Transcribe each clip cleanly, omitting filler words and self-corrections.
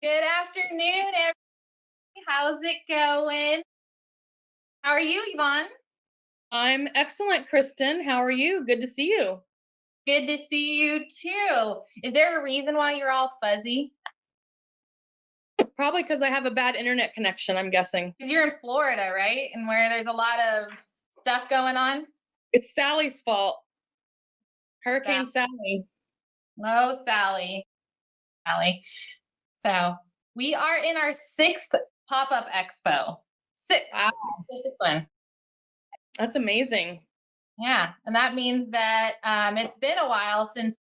Good afternoon, everybody. How's it going? How are you, Yvonne? I'm excellent, Kristen. How are you? Good to see you. Good to see you too. Is there a reason why you're all fuzzy? Probably because I have a bad internet connection, I'm guessing. Because you're in Florida, right? And where there's a lot of stuff going on. It's Sally's fault. Sal- Hurricane Sally. Oh, Sally. Sally. So we are in our sixth Pop Up Expo. Sixth. Wow, Sixth one. that's amazing. Yeah. And that means that it's been a while since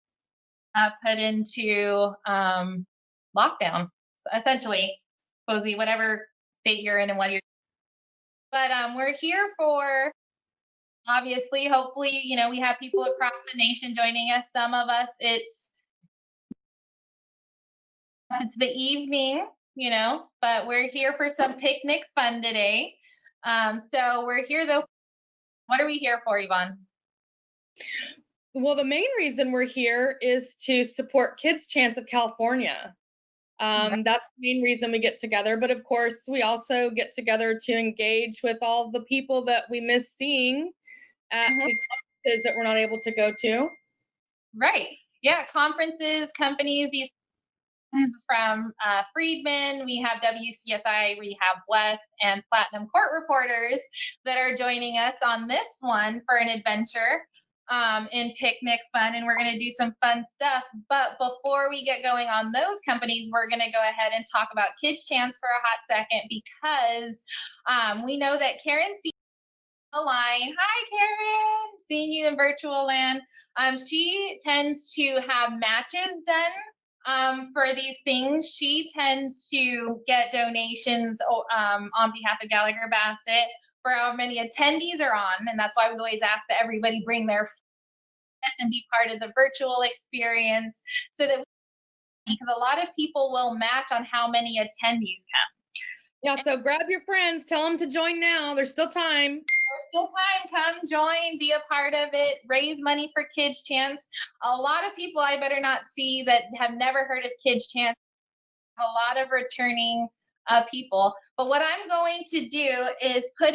put into lockdown, essentially, Posey, whatever state you're in and what you're. But we're here for, obviously, hopefully, we have people across the nation joining us. Some of us, it's the evening, but we're here for some picnic fun today. So we're here though. What are we here for, Yvonne? Well, the main reason we're here is to support Kids Chance of California. That's the main reason we get together. But of course, we also get together to engage with all the people that we miss seeing at the conferences that we're not able to go to. Right. Yeah. Conferences, companies, these from Friedman, we have WCSI, Rehab West, and Platinum Court reporters that are joining us on this one for an adventure in picnic fun, and we're going to do some fun stuff. But before we get going on those companies, we're going to go ahead and talk about Kids Chance for a hot second, because we know that Karen the line. Hi, Karen. Seeing you in virtual land. She tends to have matches done for these things. She tends to get donations on behalf of Gallagher Bassett for how many attendees are on, and that's why we always ask that everybody bring their and be part of the virtual experience, so that because a lot of people will match on how many attendees come. Yeah, so grab your friends, tell them to join now. There's still time. There's still time. Come join, be a part of it, raise money for Kids Chance. A lot of people I better not see that have never heard of Kids Chance. A lot of returning people. But what I'm going to do is put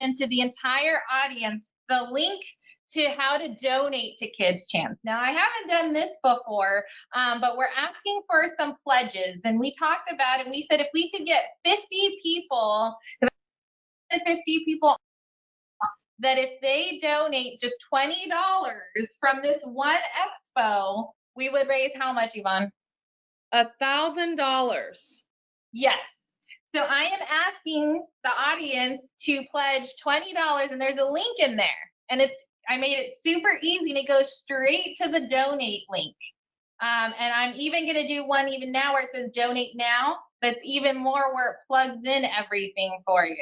into the entire audience the link to how to donate to Kids Chance. Now, I haven't done this before, but we're asking for some pledges. And we talked about it. We said if we could get 50 people, 50 people, that if they donate just $20 from this one expo, we would raise how much, Yvonne? $1,000. Yes. So I am asking the audience to pledge $20, and there's a link in there. And I made it super easy, and it goes straight to the donate link. And I'm even going to do one even now where it says donate now. That's even more where it plugs in everything for you.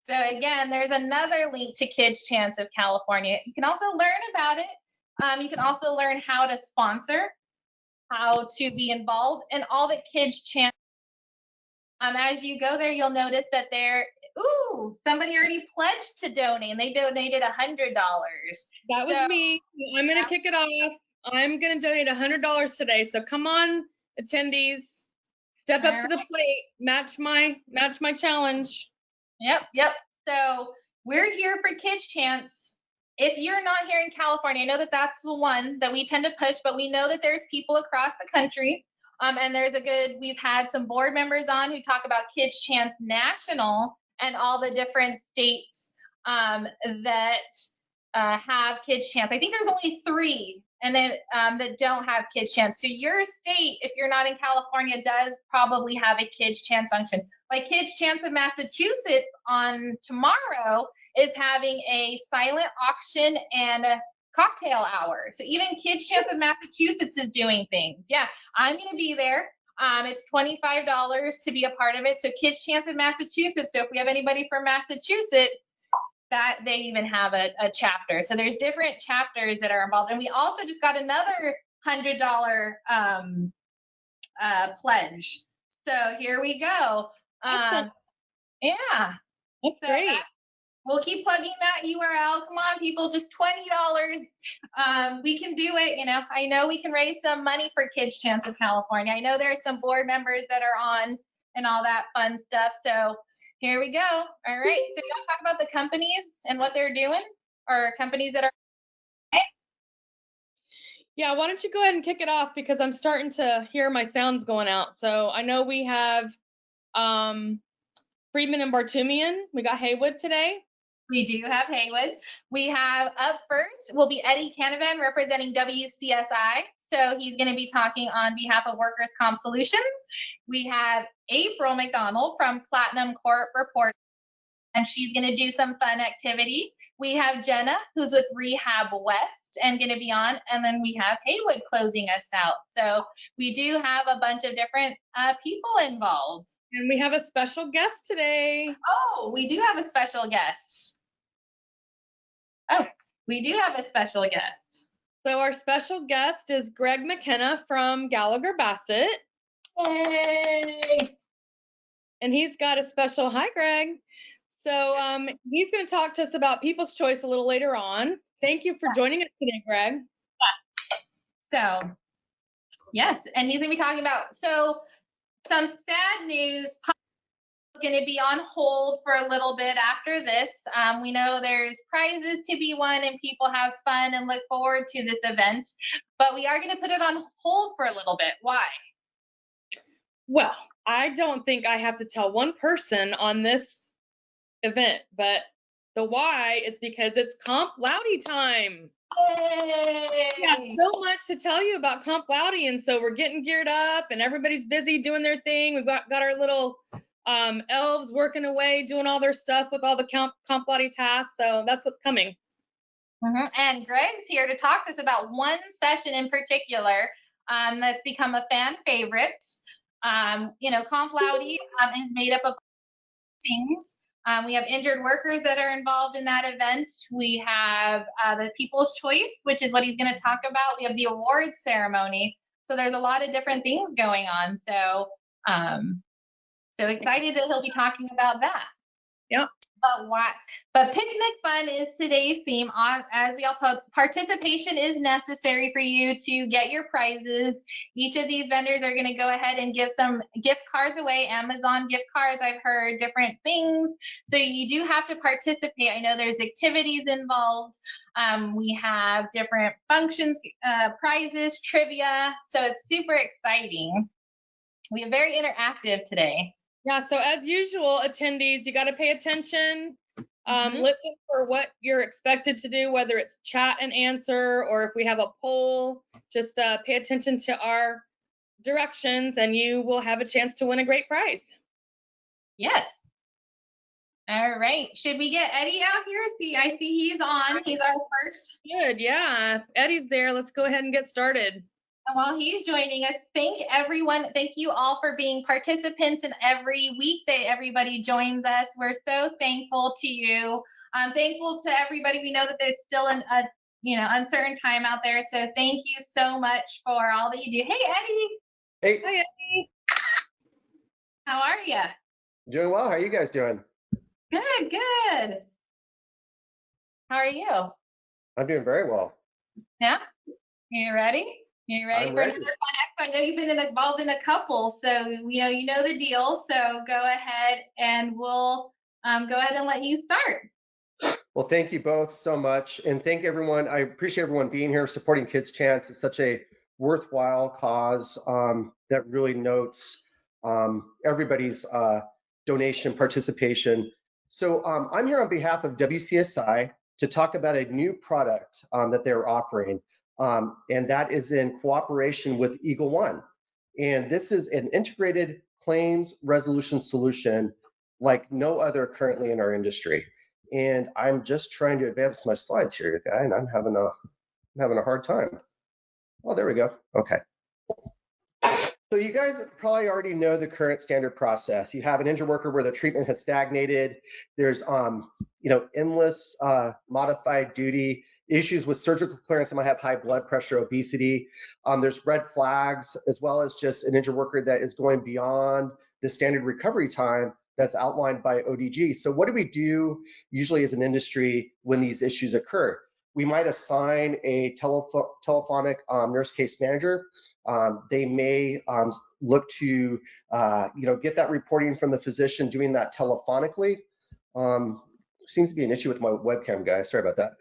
So again, there's another link to Kids Chance of California. You can also learn about it. You can also learn how to sponsor, how to be involved, and all that Kids Chance. As you go there, you'll notice that somebody already pledged to donate, and they donated $100. That was me. I'm going to kick it off. I'm going to donate $100 today. So come on, attendees, step up to the plate, match my challenge. Yep. So we're here for Kids Chance. If you're not here in California, I know that that's the one that we tend to push, but we know that there's people across the country. And we've had some board members on who talk about Kids Chance National and all the different states that have Kids Chance. I think there's only 3 and then that don't have Kids Chance. So your state, if you're not in California, does probably have a Kids Chance function. Like Kids Chance of Massachusetts on tomorrow is having a silent auction and a cocktail hour. So even Kids Chance of Massachusetts is doing things. Yeah, I'm going to be there. It's $25 to be a part of it. So Kids Chance of Massachusetts. So if we have anybody from Massachusetts, that they even have a chapter. So there's different chapters that are involved. And we also just got another $100 pledge. So here we go. Awesome. Yeah. That's great. We'll keep plugging that URL. Come on, people, just $20. We can do it. You know, I know we can raise some money for Kids Chance of California. I know there are some board members that are on and all that fun stuff. So here we go. All right. So you want to talk about the companies and what they're doing, or companies that are. Yeah, why don't you go ahead and kick it off, because I'm starting to hear my sounds going out. So I know we have Friedman and Bartumian. We got Haywood today. We do have Haywood. We have up first will be Eddie Canavan representing WCSI. So he's going to be talking on behalf of Workers' Comp Solutions. We have April McDonald from Platinum Corp Report, and she's going to do some fun activity. We have Jenna, who's with Rehab West and going to be on, and then we have Haywood closing us out. So we do have a bunch of different people involved. And we have a special guest today. Oh, we do have a special guest. Oh, we do have a special guest. So our special guest is Greg McKenna from Gallagher Bassett. Yay! And he's got a special, hi Greg. So he's going to talk to us about People's Choice a little later on. Thank you for joining us today, Greg. So, yes, and he's going to be talking about, so some sad news. Pop is going to be on hold for a little bit after this. We know there's prizes to be won and people have fun and look forward to this event, but we are going to put it on hold for a little bit. Why? Well, I don't think I have to tell one person on this event, but the why is because it's Comp Loudy time. Yay! We have so much to tell you about Comp Loudy, and so we're getting geared up and everybody's busy doing their thing. We've got our little elves working away, doing all their stuff with all the Comp Loudy tasks, so that's what's coming. And Greg's here to talk to us about one session in particular that's become a fan favorite. You know, Comp Loudy is made up of things. We have injured workers that are involved in that event. We have the People's Choice, which is what he's going to talk about. We have the awards ceremony. So there's a lot of different things going on. So, so excited that he'll be talking about that. Yeah. But picnic fun is today's theme. As we all told, participation is necessary for you to get your prizes. Each of these vendors are going to go ahead and give some gift cards away, Amazon gift cards. I've heard different things. So you do have to participate. I know there's activities involved. We have different functions, prizes, trivia. So it's super exciting. We are very interactive today. Yeah, so as usual, attendees, you got to pay attention, listen for what you're expected to do, whether it's chat and answer, or if we have a poll, just pay attention to our directions and you will have a chance to win a great prize. Yes. All right. Should we get Eddie out here? I see he's on. He's our first. Good, yeah. Eddie's there. Let's go ahead and get started. While he's joining us, thank you all for being participants in every week that everybody joins us. We're so thankful to you. I'm thankful to everybody. We know that it's still an uncertain time out there. So thank you so much for all that you do. Hey, Eddie. Hey. Hi, Eddie. How are you? Doing well. How are you guys doing? Good. How are you? I'm doing very well. Yeah? You ready? You ready for another fun expo? I know you've been involved in a couple, so you know the deal. So go ahead and we'll go ahead and let you start. Well, thank you both so much, and thank everyone. I appreciate everyone being here, supporting Kids Chance. It's such a worthwhile cause that really notes everybody's donation participation. So I'm here on behalf of WCSI to talk about a new product that they're offering. And that is in cooperation with Eagle One. And this is an integrated claims resolution solution like no other currently in our industry. And I'm just trying to advance my slides here, guy, and I'm having a hard time. Oh, there we go. Okay. So you guys probably already know the current standard process. You have an injured worker where the treatment has stagnated. There's endless modified duty, issues with surgical clearance. They might have high blood pressure, obesity. There's red flags, as well as just an injured worker that is going beyond the standard recovery time that's outlined by ODG. So what do we do usually as an industry when these issues occur? We might assign a telephonic nurse case manager. They may look to get that reporting from the physician doing that telephonically. Seems to be an issue with my webcam, guys. Sorry about that.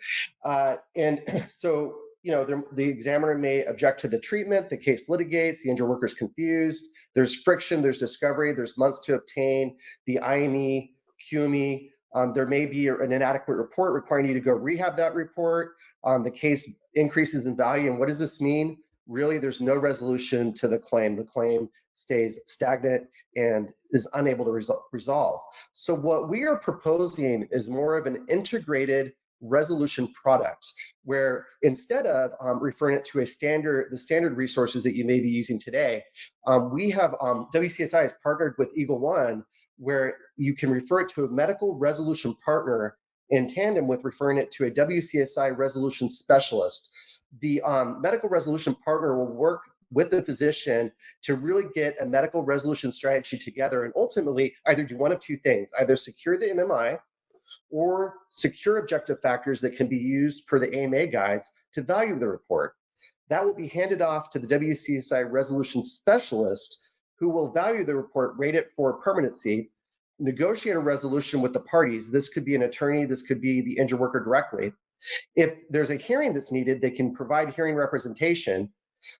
And so, the examiner may object to the treatment, the case litigates, the injured worker's confused, there's friction, there's discovery, there's months to obtain the IME, QME. There may be an inadequate report requiring you to go rehab that report. The case increases in value. And what does this mean? Really, there's no resolution to the claim. The claim stays stagnant and is unable to resolve. So what we are proposing is more of an integrated resolution product, where instead of referring it to the standard resources that you may be using today, we have WCSI has partnered with Eagle One, where you can refer it to a medical resolution partner in tandem with referring it to a WCSI resolution specialist. The medical resolution partner will work with the physician to really get a medical resolution strategy together and ultimately either do one of two things, either secure the MMI or secure objective factors that can be used per the AMA guides to value the report. That will be handed off to the WCSI resolution specialist, who will value the report, rate it for permanency, negotiate a resolution with the parties. This could be an attorney, this could be the injured worker directly. If there's a hearing that's needed, they can provide hearing representation.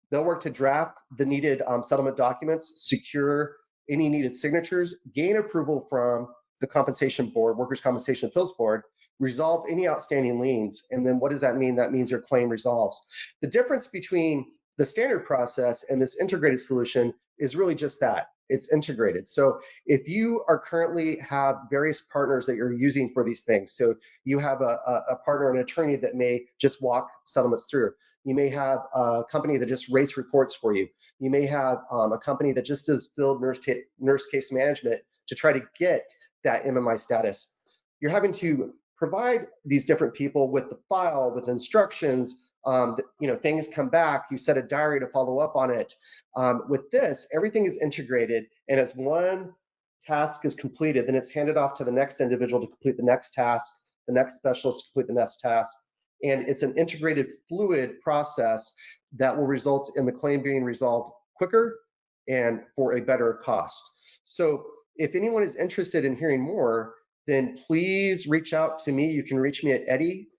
They'll work to draft the needed settlement documents, secure any needed signatures, gain approval from the compensation board, workers' compensation appeals board, resolve any outstanding liens. And then what does that mean? That means your claim resolves. The difference between the standard process and this integrated solution is really just that. It's integrated. So if you are currently have various partners that you're using for these things, so you have a partner, an attorney that may just walk settlements through. You may have a company that just rates reports for you. You may have a company that just does field nurse case management to try to get that MMI status. You're having to provide these different people with the file, with instructions, things come back, you set a diary to follow up on it. With this, everything is integrated, and as one task is completed, then it's handed off to the next individual to complete the next task, the next specialist to complete the next task. And it's an integrated, fluid process that will result in the claim being resolved quicker and for a better cost. So if anyone is interested in hearing more, then please reach out to me. You can reach me at Eddie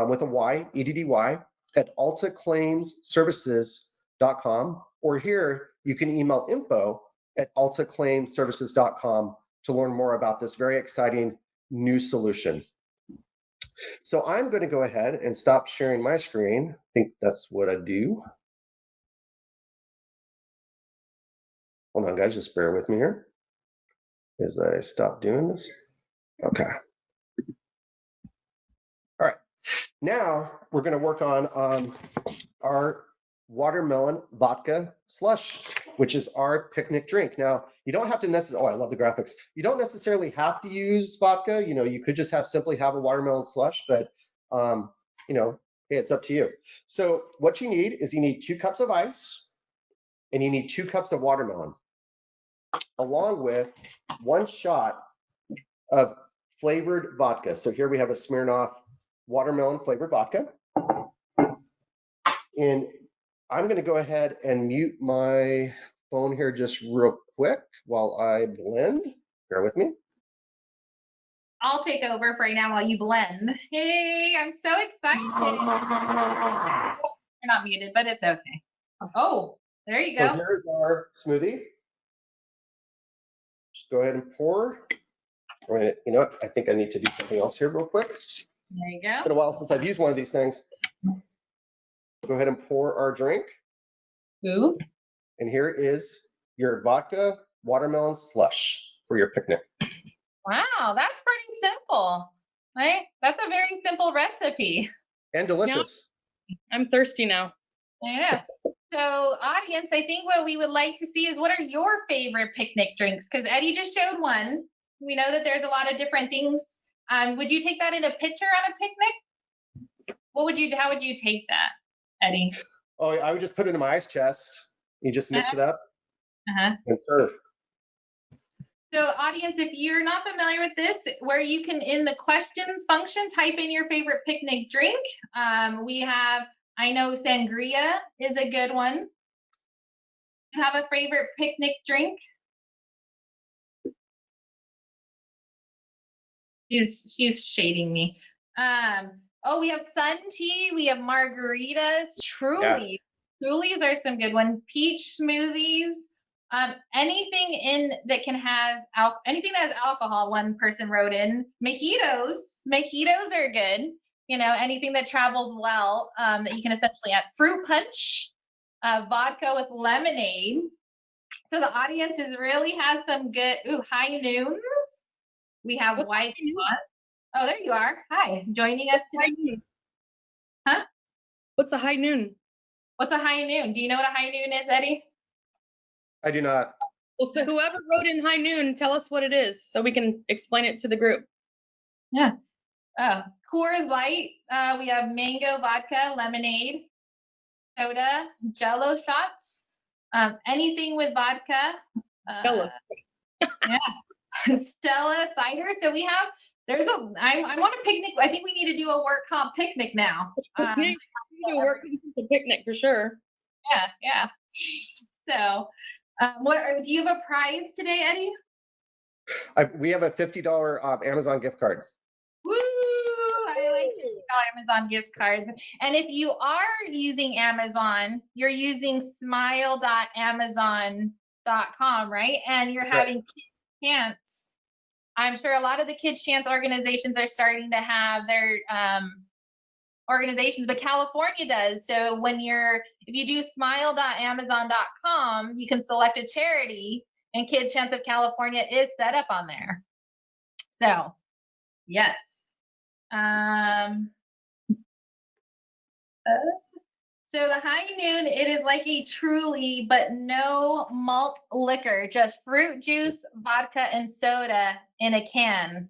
with a Y, EDDY, at altaclaimservices.com, or here you can email info@altaclaimservices.com to learn more about this very exciting new solution. So I'm going to go ahead and stop sharing my screen. I think that's what I do. Hold on, guys, just bear with me here as I stop doing this. Okay. All right. Now we're going to work on our watermelon vodka slush, which is our picnic drink. Now, you don't have to necessarily, oh, I love the graphics. You don't necessarily have to use vodka. You could just simply have a watermelon slush, but hey, it's up to you. So what you need is you need 2 cups of ice and you need 2 cups of watermelon, along with 1 shot of flavored vodka. So here we have a Smirnoff watermelon flavored vodka. And I'm going to go ahead and mute my phone here just real quick while I blend. Bear with me. I'll take over for right now while you blend. Hey, I'm so excited. You're not muted, but it's okay. Oh, there you go. So here's our smoothie. Just go ahead and pour. You know what? I think I need to do something else here real quick. There you go. It's been a while since I've used one of these things. Go ahead and pour our drink. Ooh. And here is your vodka watermelon slush for your picnic. Wow, that's pretty simple, right? That's a very simple recipe. And delicious. Yeah. I'm thirsty now. Yeah. So audience, I think what we would like to see is, what are your favorite picnic drinks? Because Eddie just showed one. We know that there's a lot of different things. Would you take that in a pitcher on a picnic? How would you take that, Eddie? Oh, I would just put it in my ice chest. You just mix it up and serve. So audience, if you're not familiar with this, where you can, in the questions function, type in your favorite picnic drink. We have, I know sangria is a good one. You have a favorite picnic drink? She's shading me. Oh, we have sun tea, we have margaritas, Trulies. Yeah. Trulies are some good ones. Peach smoothies. Anything in that can has anything that has alcohol. One person wrote in mojitos. Mojitos are good. You know, anything that travels well that you can essentially add. Fruit punch, vodka with lemonade. So the audience really has some good. Ooh, high noon. We have What's white. Oh, there you are. Hi, joining us today. Huh? What's a high noon? What's a high noon? Do you know what a high noon is, Eddie? I do not. Well, so whoever wrote in high noon, tell us what it is so we can explain it to the group. Yeah. Coors Light. We have mango vodka, lemonade, soda, Jello shots. Anything with vodka. Jello. Yeah. Stella cider. So we have. I want a picnic. I think we need to do a work comp picnic now. We need to do a work comp picnic for sure. Yeah. So, do you have a prize today, Eddie? We have a $50 Amazon gift card. Woo! I like Amazon gift cards. And if you are using Amazon, you're using smile.amazon.com, right? And you're having Kids Chance. I'm sure a lot of the Kids Chance organizations are starting to have their organizations, but California does. So if you do smile.amazon.com, you can select a charity, and Kids Chance of California is set up on there. So, yes. So the high noon, it is like a Truly, but no malt liquor, just fruit juice, vodka, and soda in a can.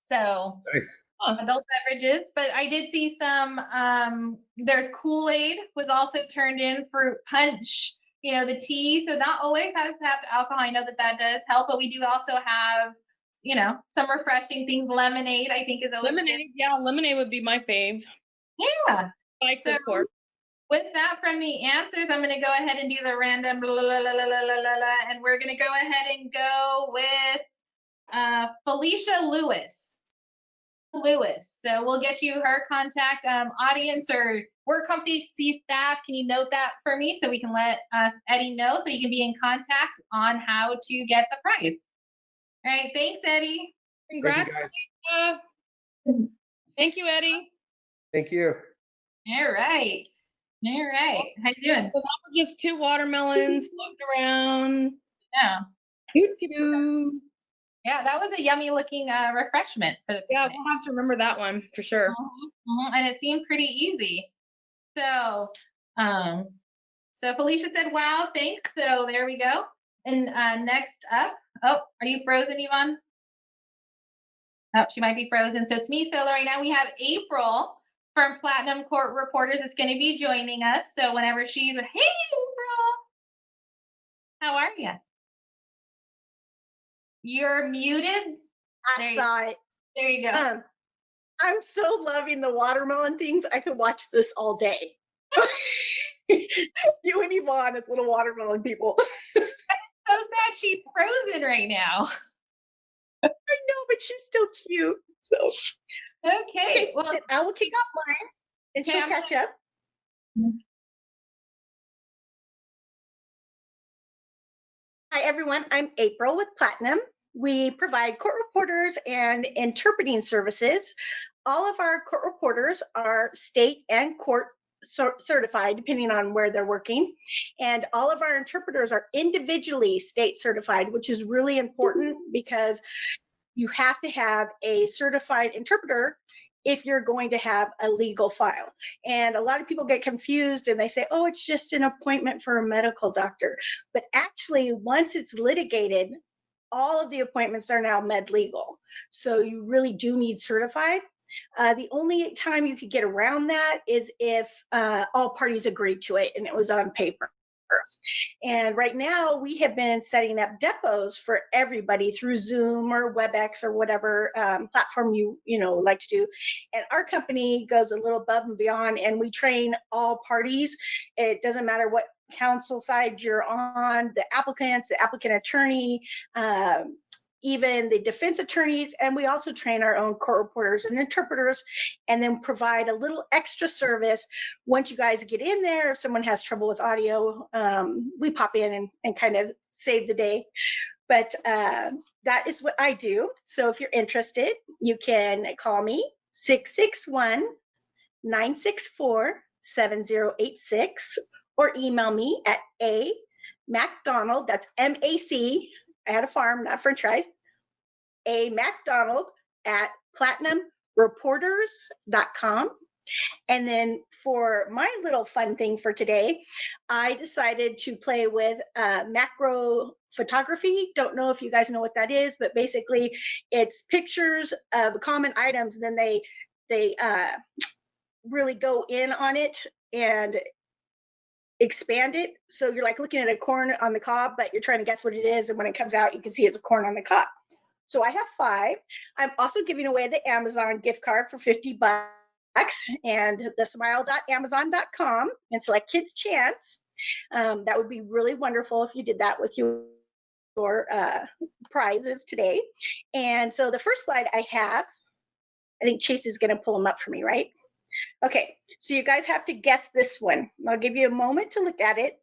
So nice. Adult beverages, but I did see some, there's Kool-Aid was also turned in, fruit punch, you know, the tea. So not always has to have alcohol. I know that does help, but we do also have, you know, some refreshing things. Lemonade, I think, is always lemonade. Good. Yeah, lemonade would be my fave. Yeah. Spikes, of course. With that, from the answers, I'm going to go ahead and do the random blah, blah, blah, blah, blah, blah, and we're going to go ahead and go with Felicia Lewis. So we'll get you her contact. Audience or WorkCompCentral's staff, can you note that for me so we can let Eddie know so you can be in contact on how to get the prize. All right, thanks, Eddie. Congrats, Felicia. Thank you, Eddie. Thank you. All right. How you doing? So that was just 2 watermelons floating around. Yeah. Yeah, that was a yummy looking refreshment for the picnic. Yeah, we'll have to remember that one for sure. And it seemed pretty easy. So, so Felicia said, "Wow, thanks." So there we go. And next up, are you frozen, Yvonne? Oh, she might be frozen. So it's me solo right now. We have April from Platinum Court Reporters. It's going to be joining us. So whenever she's, hey, April, how are you? You're muted. I saw it. There you go. I'm so loving the watermelon things. I could watch this all day. You and Yvonne as little watermelon people. So sad she's frozen right now. I know, but she's still cute. So okay. Well, I will kick off mine and she'll catch up. Hi, everyone. I'm April with Platinum. We provide court reporters and interpreting services. All of our court reporters are state and court certified, depending on where they're working. And all of our interpreters are individually state certified, which is really important because you have to have a certified interpreter if you're going to have a legal file. And a lot of people get confused and they say, oh, it's just an appointment for a medical doctor. But actually, once it's litigated, all of the appointments are now med legal. So you really do need certified. The only time you could get around that is if all parties agreed to it and it was on paper. And right now we have been setting up depots for everybody through Zoom or WebEx or whatever platform you like to do. And our company goes a little above and beyond, and we train all parties. It doesn't matter what council side you're on, the applicants, the applicant attorney, even the defense attorneys, and we also train our own court reporters and interpreters, and then provide a little extra service once you guys get in there. If someone has trouble with audio, we pop in and kind of save the day. But that is what I do. So if you're interested, you can call me 661-964-7086 or email me at MacDonald, that's MAC, I had a farm, not french fries, MacDonald@platinumreporters.com. And then for my little fun thing for today, I decided to play with macro photography. Don't know if you guys know what that is, but basically it's pictures of common items, and then they really go in on it and expand it. So you're like looking at a corn on the cob, but you're trying to guess what it is. And when it comes out, you can see it's a corn on the cob. So I have 5. I'm also giving away the Amazon gift card for $50 and the smile.amazon.com and select Kids Chance. That would be really wonderful if you did that with your prizes today. And so the first slide I have, I think Chase is going to pull them up for me, right? Okay, so you guys have to guess this one. I'll give you a moment to look at it.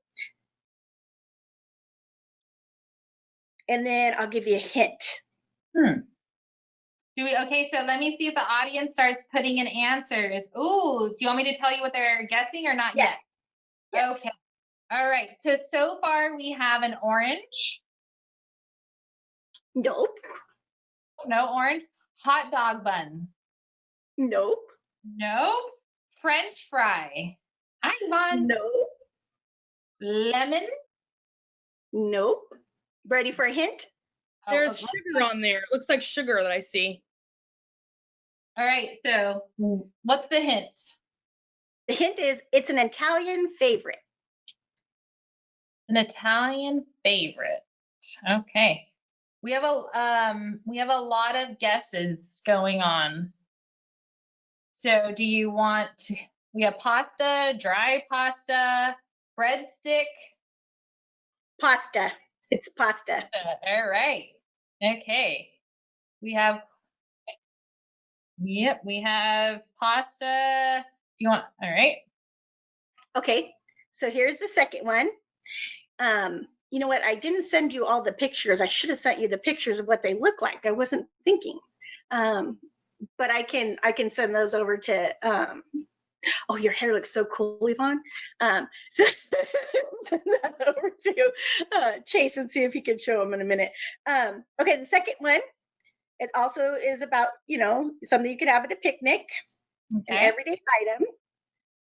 And then I'll give you a hint. Okay, so let me see if the audience starts putting in answers. Ooh, do you want me to tell you what they're guessing or not Yes. yet? Yes. Okay. All right. So far we have an orange. Nope. No orange. Hot dog bun. Nope. Nope. French fry. Hi, Yvonne. Nope. Lemon. Nope. Ready for a hint? There's sugar on there. It looks like sugar that I see. All right. So what's the hint? The hint is it's an Italian favorite. An Italian favorite. Okay. We have a lot of guesses going on. So do you want, we have pasta, dry pasta, breadstick? Pasta. It's pasta. All right. Okay. We have pasta. You want, all right. Okay, so here's the second one. You know what? I didn't send you all the pictures. I should have sent you the pictures of what they look like. I wasn't thinking. But I can send those over to oh, your hair looks so cool, Yvonne. So send that over to Chase and see if he can show them in a minute. Okay, the second one, it also is about, something you could have at a picnic, an everyday item.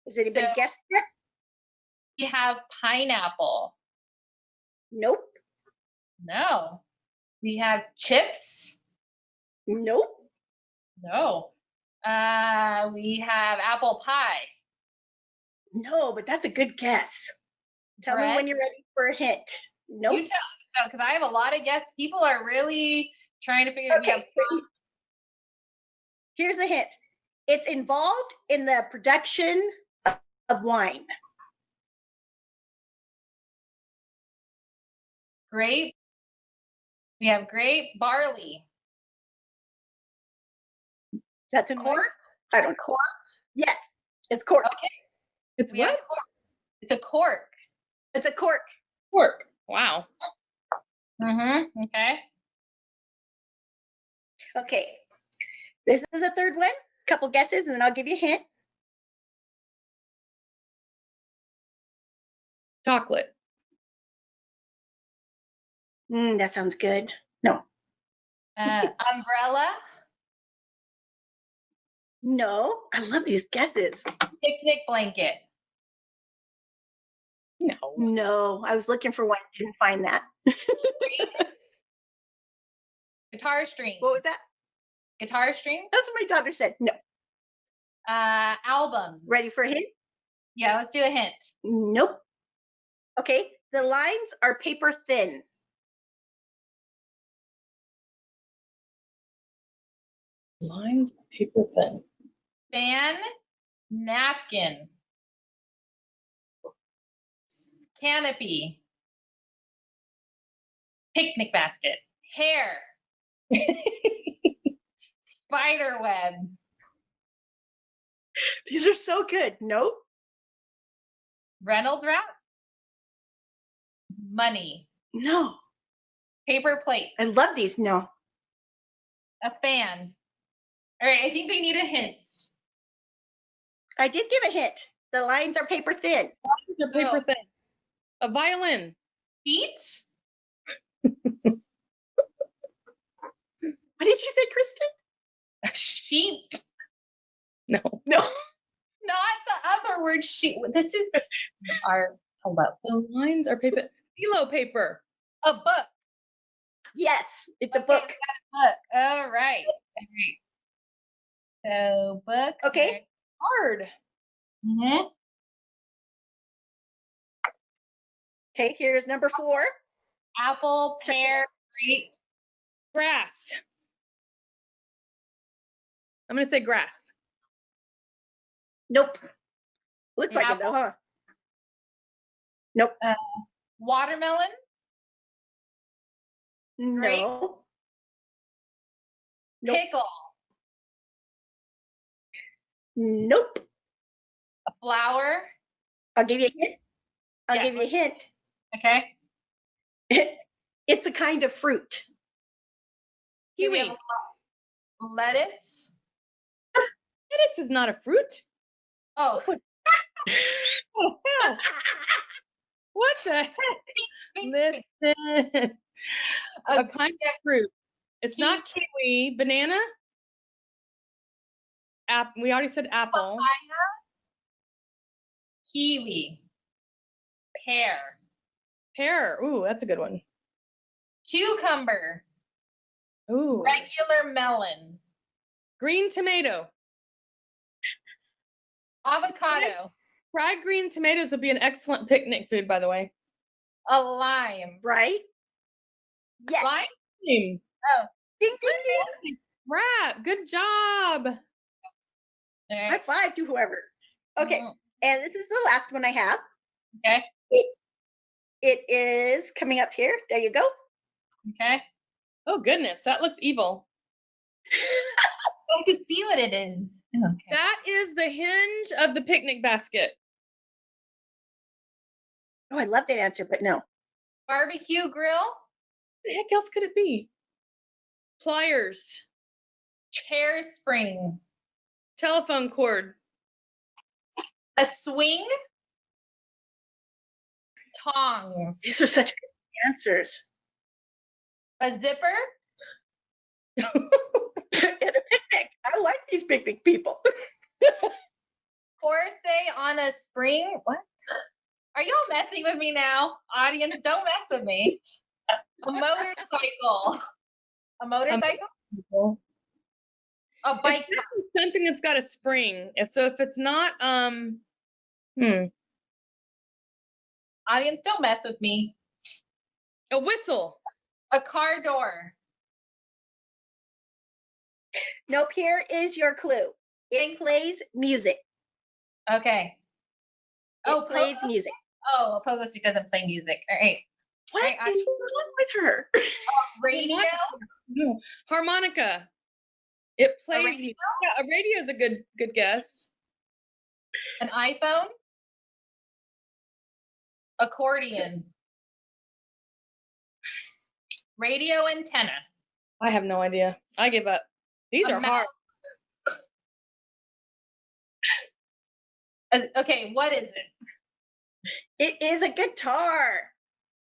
Has anybody guessed it? We have pineapple. Nope. No. We have chips. Nope. No. We have apple pie. No, but that's a good guess. Tell me when you're ready for a hint. Nope. You tell, so because I have a lot of guests. People are really trying to figure out. Okay, here's a hint. It's involved in the production of wine. Grape. We have grapes, barley. That's a cork. I don't know. Cork. Yes, it's cork. Okay. It's what? Cork. It's a cork. It's a cork. Cork. Wow. Okay. Okay. This is the third one. Couple guesses, and then I'll give you a hint. Chocolate. That sounds good. No. Umbrella. No. I love these guesses. Picnic blanket. No. No. I was looking for one. Didn't find that. Guitar string. What was that? Guitar string. That's what my daughter said. No. Album. Ready for a hint? Yeah, let's do a hint. Nope. Okay, the lines are paper thin. Lines, paper thin. Fan, napkin. Canopy. Picnic basket. Hair. Spider web. These are so good. Nope. Reynolds wrap. Money. No. Paper plate. I love these. No. A fan. All right, I think they need a hint. I did give a hint. The lines are paper thin. Lines are paper thin. A violin. Feet. What did you say, Kristen? A sheet. No. No. Not the other word sheet. This is our hello. The lines are paper. Philo paper. A book. Yes, it's a Okay, book. we got a book. All right. All right. So book. Okay. Hard. Mm-hmm. Okay, here's number 4. Apple, Check it pear, grape. Grass. I'm gonna say grass. Nope. Looks like it Apple? though, huh? Nope. Watermelon. Grape? No. Nope. Pickle. Nope. A flower. I'll give you a hint. I'll Yeah. give you a hint. Okay. It's a kind of fruit. Do we Kiwi. have lettuce. Lettuce is not a fruit. Oh, Oh, hell. What the heck? Listen. A kind of fruit. It's not kiwi. Banana. We already said apple. papaya. Kiwi. Pear. Pear. Ooh, that's a good one. Cucumber. Ooh. Regular melon. Green tomato. Avocado. Fried green tomatoes would be an excellent picnic food, by the way. A lime. Right? Yes. Lime? Ding, Ding, ding, ding. Rat. Good job. All High right. five to whoever. Okay, Mhm. and this is the last one I have. Okay. It is coming up here. There you go. Okay. Oh, goodness. That looks evil. I can see what it is. Okay. That is the hinge of the picnic basket. Oh, I love that answer, but no. Barbecue grill. What the heck else could it be? Pliers. Chair spring. Telephone cord. A swing. Tongs. These are such good answers. A zipper. At a picnic. I like these picnic people. Corset on a spring. What? Are y'all messing with me now? Audience, don't mess with me. A motorcycle. A motorcycle? A bike. It's definitely something that's got a spring. So if it's not, Audience, don't mess with me. a whistle. A car door. Nope, here is your clue. It plays music. Okay. It plays music. Oh, a pogo stick doesn't play music. All right. What Right, is wrong with her? Radio. No. Harmonica. It plays. radio? Yeah, a radio is a good guess. An iPhone. Accordion. Radio antenna. I have no idea. I give up. These are hard. Okay, what is it? It is a guitar.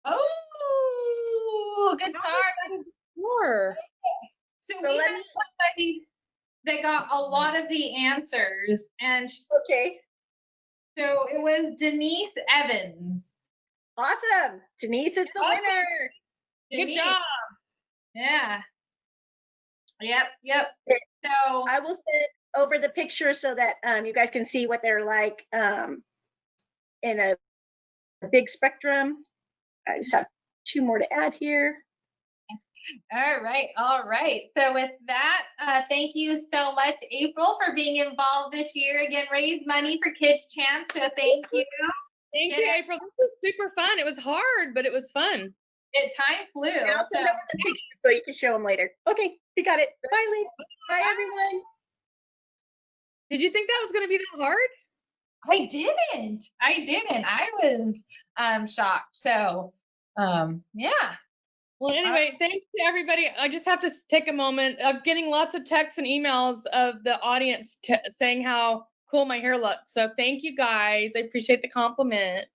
Oh, guitar. Sure. So So we let had me- somebody that got a lot of the answers, and Okay. so it was Denise Evans. Awesome. Denise is the Awesome. winner. Good Denise. job. Yeah. Yep. So I will send over the picture so that you guys can see what they're like in a a big spectrum. I just have 2 more to add here. All right. So with that, thank you so much, April, for being involved this year. Again, raise money for Kids Chance. So thank you. Thank you, April. This was super fun. It was hard, but it was fun. Time flew. Yeah, I'll send over the pictures so you can show them later. Okay, we got it. Bye, Lee. Bye, everyone. Did you think that was going to be that hard? I didn't. I was shocked. So, yeah. Well, anyway, thanks to everybody. I just have to take a moment. I'm getting lots of texts and emails of the audience saying how cool my hair looks. So thank you guys. I appreciate the compliment.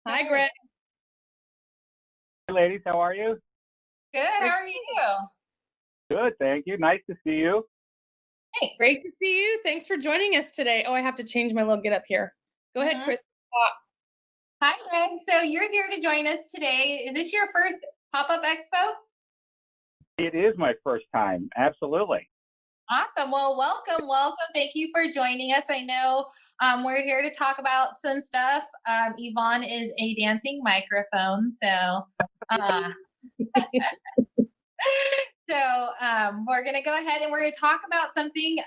Hi, Greg. Hey, ladies, how are you? Good. How are you? Good, thank you. Nice to see you. Thanks. Great to see you. Thanks for joining us today. Oh, I have to change my little get up here. Go ahead, Kristy. Hi, Greg. So you're here to join us today. Is this your first Pop Up Expo? It is my first time. Absolutely. Awesome. Well, welcome. Thank you for joining us. I know we're here to talk about some stuff. Yvonne is a dancing microphone, so we're going to go ahead and we're going to talk about something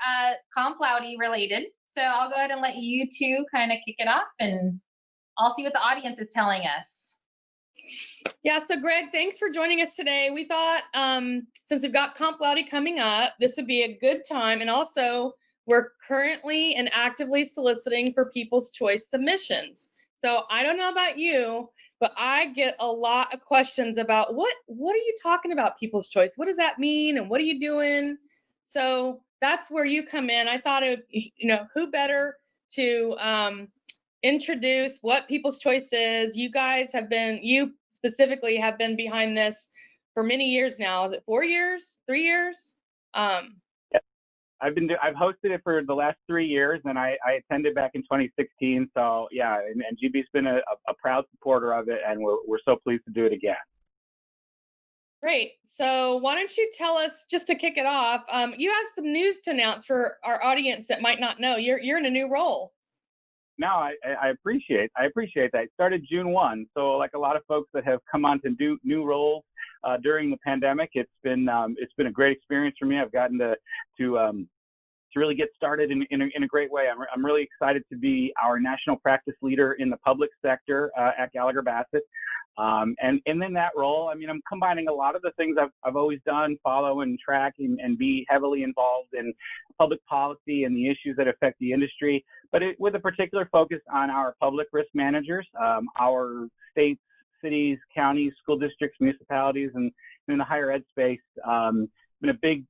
Comp Loudy related. So I'll go ahead and let you two kind of kick it off, and I'll see what the audience is telling us. Yeah, so Greg, thanks for joining us today. We thought since we've got Comp Loudy coming up, this would be a good time. And also, we're currently and actively soliciting for People's Choice submissions. So I don't know about you, but I get a lot of questions about what are you talking about, People's Choice? What does that mean? And what are you doing? So that's where you come in. I thought, who better to introduce what People's Choice is. You guys you specifically have been behind this for many years now. Is it 4 years, 3 years? I've hosted it for the last 3 years, and I attended back in 2016. So yeah, and GB's been a proud supporter of it, and we're so pleased to do it again. Great. So why don't you tell us, just to kick it off, you have some news to announce for our audience that might not know. You're in a new role. No, I appreciate that. It started June 1, so like a lot of folks that have come on to do new roles during the pandemic, it's been a great experience for me. I've gotten to really get started in a great way. I'm really excited to be our national practice leader in the public sector at Gallagher Bassett. And in that role, I'm combining a lot of the things I've always done, follow and track and be heavily involved in public policy and the issues that affect the industry, but with a particular focus on our public risk managers, our states, cities, counties, school districts, municipalities, and in the higher ed space. Been a big,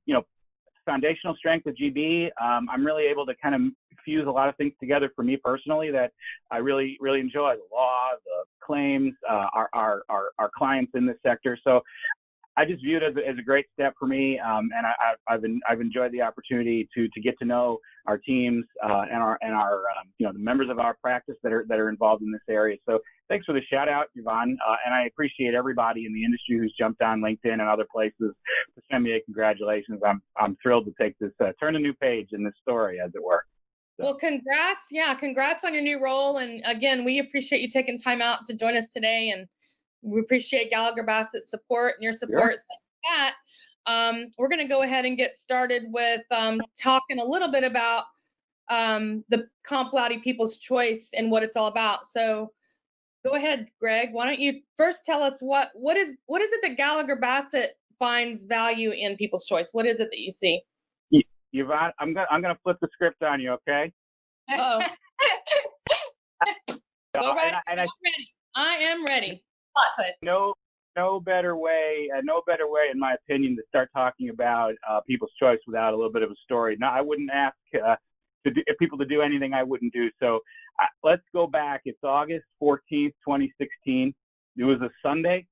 foundational strength of GB. I'm really able to kind of fuse a lot of things together for me personally that I really, really enjoy: the law, the claims, our clients in this sector. So I just view it as a great step for me, and I've enjoyed the opportunity to get to know our teams and our the members of our practice that are involved in this area. So thanks for the shout out, Yvonne, and I appreciate everybody in the industry who's jumped on LinkedIn and other places to send me a congratulations. I'm thrilled to take this turn a new page in this story, as it were. So. Well, congrats. Yeah, congrats on your new role. And again, we appreciate you taking time out to join us today, and we appreciate Gallagher Bassett's support and your support. Sure. So that, we're going to go ahead and get started with talking a little bit about the Comp Loudy People's Choice and what it's all about. So go ahead, Greg. Why don't you first tell us what is it that Gallagher Bassett finds value in People's Choice? What is it that you see? Yvonne, I'm gonna flip the script on you, okay? Oh. Go right. And I'm ready. I am ready. No better way, in my opinion, to start talking about People's Choice without a little bit of a story. Now, I wouldn't ask people to do anything I wouldn't do. So let's go back. It's August 14th, 2016. It was a Sunday.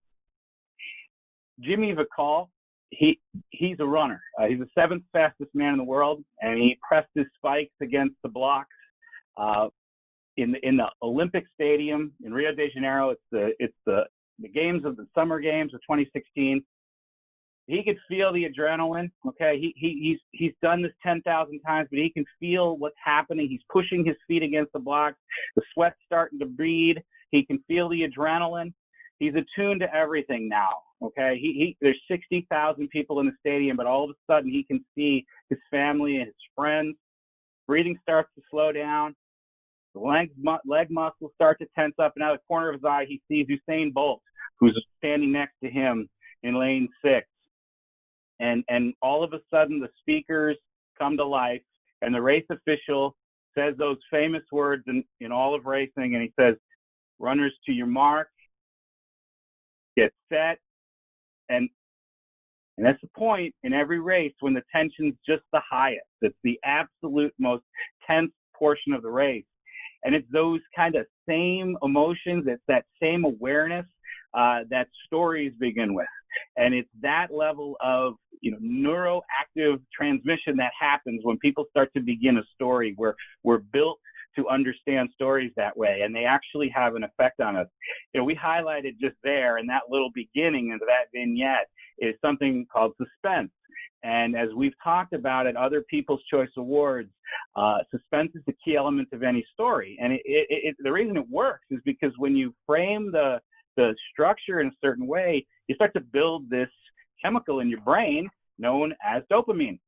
Jimmy Vakal, he's a runner. He's the 7th fastest man in the world, and he pressed his spikes against the blocks in the Olympic Stadium in Rio de Janeiro. It's the games of the Summer Games of 2016. He could feel the adrenaline. Okay, he's done this 10,000 times, but he can feel what's happening. He's pushing his feet against the blocks. The sweat's starting to bead. He can feel the adrenaline. He's attuned to everything now. Okay, there's 60,000 people in the stadium, but all of a sudden he can see his family and his friends. Breathing starts to slow down. The leg muscles start to tense up, and out of the corner of his eye, he sees Usain Bolt, who's standing next to him in lane 6. And all of a sudden, the speakers come to life, and the race official says those famous words in all of racing, and he says, "Runners, to your mark, get set," and that's the point in every race when the tension's just the highest. It's the absolute most tense portion of the race. And it's those kind of same emotions, it's that same awareness that stories begin with. And it's that level of, neuroactive transmission that happens when people start to begin a story. We're built to understand stories that way, and they actually have an effect on us. We highlighted just there in that little beginning of that vignette is something called suspense. And as we've talked about at other People's Choice Awards, suspense is the key element of any story. And the reason it works is because when you frame the structure in a certain way, you start to build this chemical in your brain known as dopamine.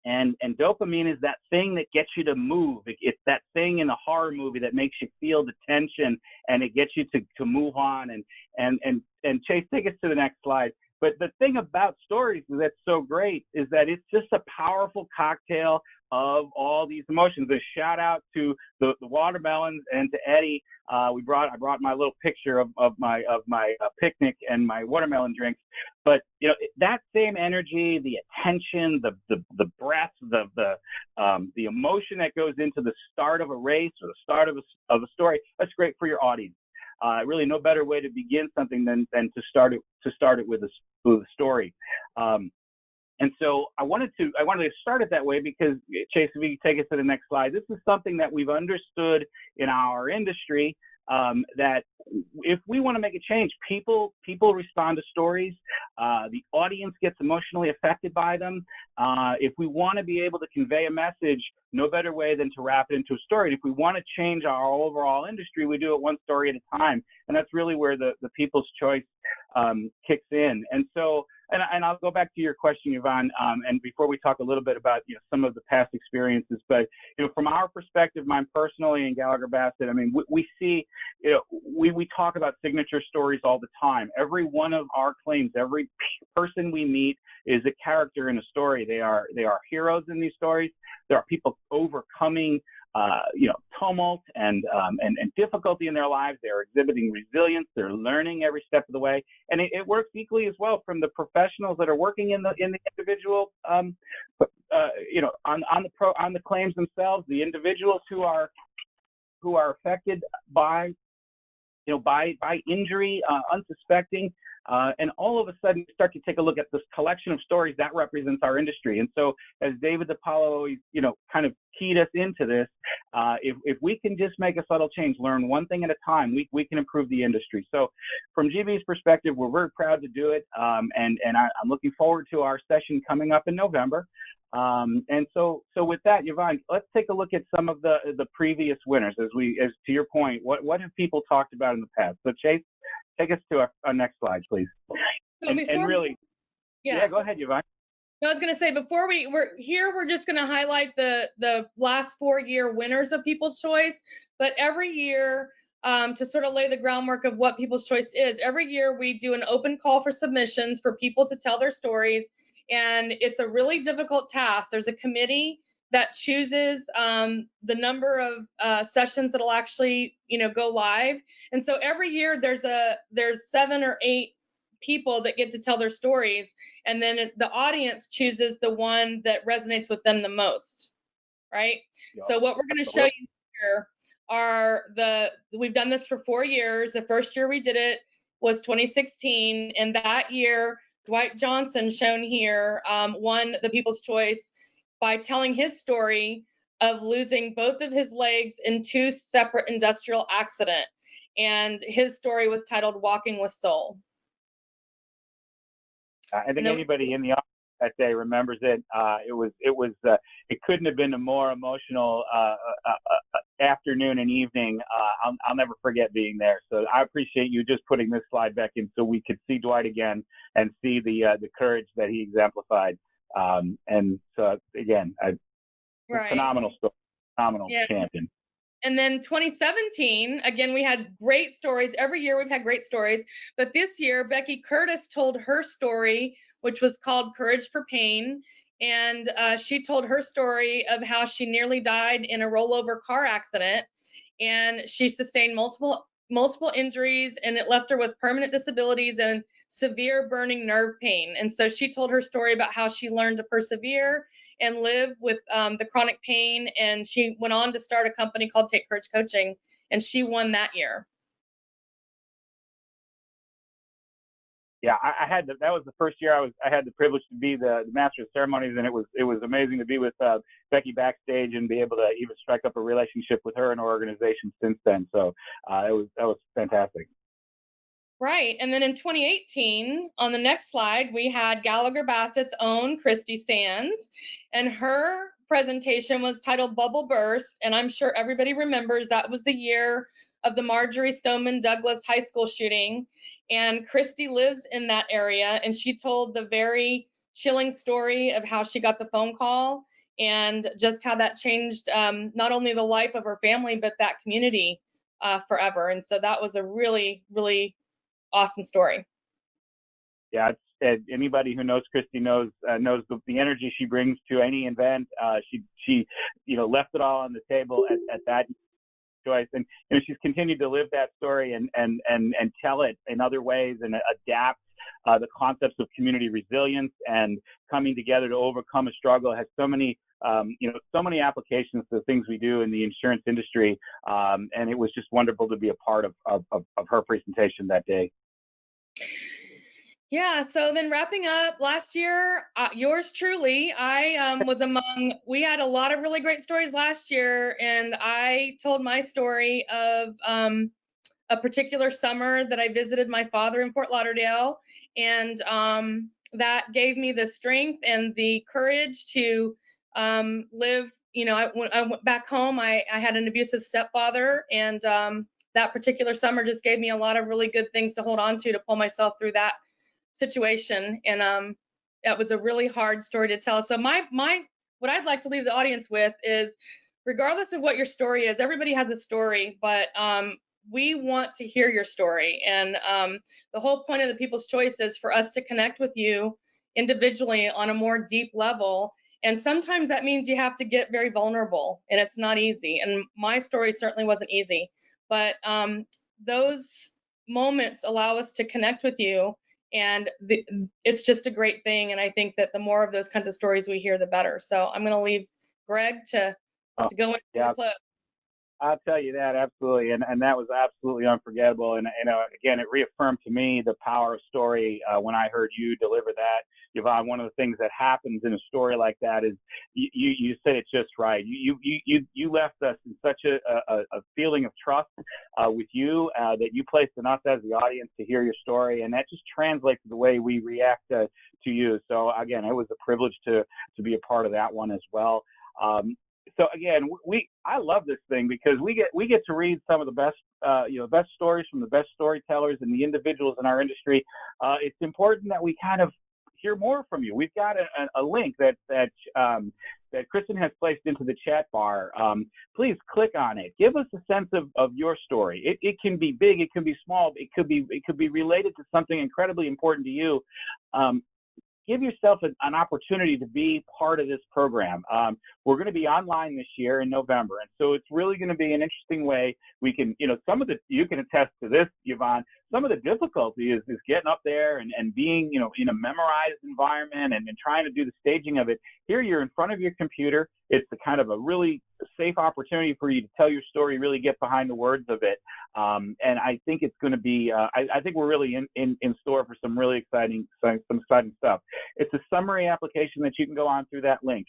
And dopamine is that thing that gets you to move. It's that thing in a horror movie that makes you feel the tension, and it gets you to move on. And Chase, take us to the next slide. But the thing about stories that's so great is that it's just a powerful cocktail of all these emotions. A shout out to the watermelons and to Eddie. I brought my little picture of my picnic and my watermelon drinks. But that same energy, the attention, the breath, the emotion that goes into the start of a race or the start of a story, that's great for your audience. Really, no better way to begin something than to start it with a story. And so I wanted to start it that way because, Chase, if you take us to the next slide, this is something that we've understood in our industry, that if we want to make a change, people respond to stories. The audience gets emotionally affected by them. If we want to be able to convey a message, no better way than to wrap it into a story. And if we want to change our overall industry, we do it one story at a time. And that's really where the People's Choice kicks in. And so, and I'll go back to your question, Yvonne, and before we talk a little bit about some of the past experiences, but from our perspective, mine personally and Gallagher Bassett, I mean, we see, we talk about signature stories all the time. Every one of our claims, every person we meet is a character in a story. They are heroes in these stories. There are people overcoming tumult and difficulty in their lives. They're exhibiting resilience. They're learning every step of the way, and it works equally as well from the professionals that are working in the individual, on the claims themselves. The individuals who are affected by injury, unsuspecting. And all of a sudden, you start to take a look at this collection of stories that represents our industry. And so, as David DiPaolo always, kind of keyed us into this, if we can just make a subtle change, learn one thing at a time, we can improve the industry. So, from GB's perspective, we're very proud to do it, and I'm looking forward to our session coming up in November. And so with that, Yvonne, let's take a look at some of the previous winners. As to your point, what have people talked about in the past? So Chase, take us to our next slide, please. So Go ahead, Yvonne. I was going to say, before we're here, we're just going to highlight the last 4-year winners of People's Choice. But every year, to sort of lay the groundwork of what People's Choice is, every year we do an open call for submissions for people to tell their stories. And it's a really difficult task. There's a committee that chooses the number of sessions that'll actually, go live. And so every year there's 7 or 8 people that get to tell their stories, and then the audience chooses the one that resonates with them the most, right? Yeah. So what we're going to show you here are we've done this for 4 years. The first year we did it was 2016, and that year Dwight Johnson, shown here, won the People's Choice by telling his story of losing both of his legs in 2 separate industrial accidents. And his story was titled Walking with Soul. I think anybody in the office that day remembers it. It couldn't have been a more emotional afternoon and evening. I'll never forget being there. So I appreciate you just putting this slide back in so we could see Dwight again and see the courage that he exemplified. And so again, phenomenal story, phenomenal champion. And then 2017, again, we had great stories. Every year we've had great stories. But this year, Becky Curtis told her story, which was called Courage for Pain. And she told her story of how she nearly died in a rollover car accident. And she sustained multiple injuries, and it left her with permanent disabilities and severe burning nerve pain. And so she told her story about how she learned to persevere and live with the chronic pain. And she went on to start a company called Take Courage Coaching, and she won that year. Yeah, that was the first year I had the privilege to be the master of ceremonies, and it was amazing to be with Becky backstage and be able to even strike up a relationship with her and her organization since then. So that was fantastic. Right. And then in 2018, on the next slide, we had Gallagher Bassett's own Kristy Sands, and her presentation was titled Bubble Burst. And I'm sure everybody remembers that was the year of the Marjorie Stoneman Douglas High School shooting. And Kristy lives in that area, and she told the very chilling story of how she got the phone call and just how that changed not only the life of her family, but that community forever. And so that was a really, really awesome story. Yeah, anybody who knows Kristy knows the energy she brings to any event. She left it all on the table at that choice, and she's continued to live that story and tell it in other ways and adapt the concepts of community resilience and coming together to overcome a struggle. Has so many applications to the things we do in the insurance industry, and it was just wonderful to be a part of her presentation that day. Yeah, so then wrapping up last year, yours truly, we had a lot of really great stories last year, and I told my story of a particular summer that I visited my father in Fort Lauderdale, and that gave me the strength and the courage to live. When I went back home, I had an abusive stepfather, and that particular summer just gave me a lot of really good things to hold on to pull myself through that situation. And that was a really hard story to tell. So what I'd like to leave the audience with is, regardless of what your story is, everybody has a story, but we want to hear your story. And the whole point of the People's Choice is for us to connect with you individually on a more deep level. And sometimes that means you have to get very vulnerable, and it's not easy. And my story certainly wasn't easy, but those moments allow us to connect with you, and it's just a great thing. And I think that the more of those kinds of stories we hear, the better. So I'm going to leave Greg to go into the clip. I'll tell you that, absolutely, and that was absolutely unforgettable. And again, it reaffirmed to me the power of story when I heard you deliver that, Yvonne. One of the things that happens in a story like that is you said it just right. You left us in such a feeling of trust with you that you placed in us as the audience to hear your story, and that just translates to the way we react to you. So again, it was a privilege to be a part of that one as well. So again, I love this thing because we get to read some of the best best stories from the best storytellers and the individuals in our industry. It's important that we kind of hear more from you. We've got a link that Kristen has placed into the chat bar. Please click on it. Give us a sense of your story. It can be big, it can be small, it could be related to something incredibly important to you. Give yourself an opportunity to be part of this program. We're going to be online this year in November, and so it's really going to be an interesting way we can, you can attest to this, Yvonne. Some of the difficulty is getting up there and being, in a memorized environment and trying to do the staging of it. Here you're in front of your computer. It's a kind of a really safe opportunity for you to tell your story, really get behind the words of it. And I think it's going to be, I think we're really in store for some really exciting stuff. It's a summary application that you can go on through that link.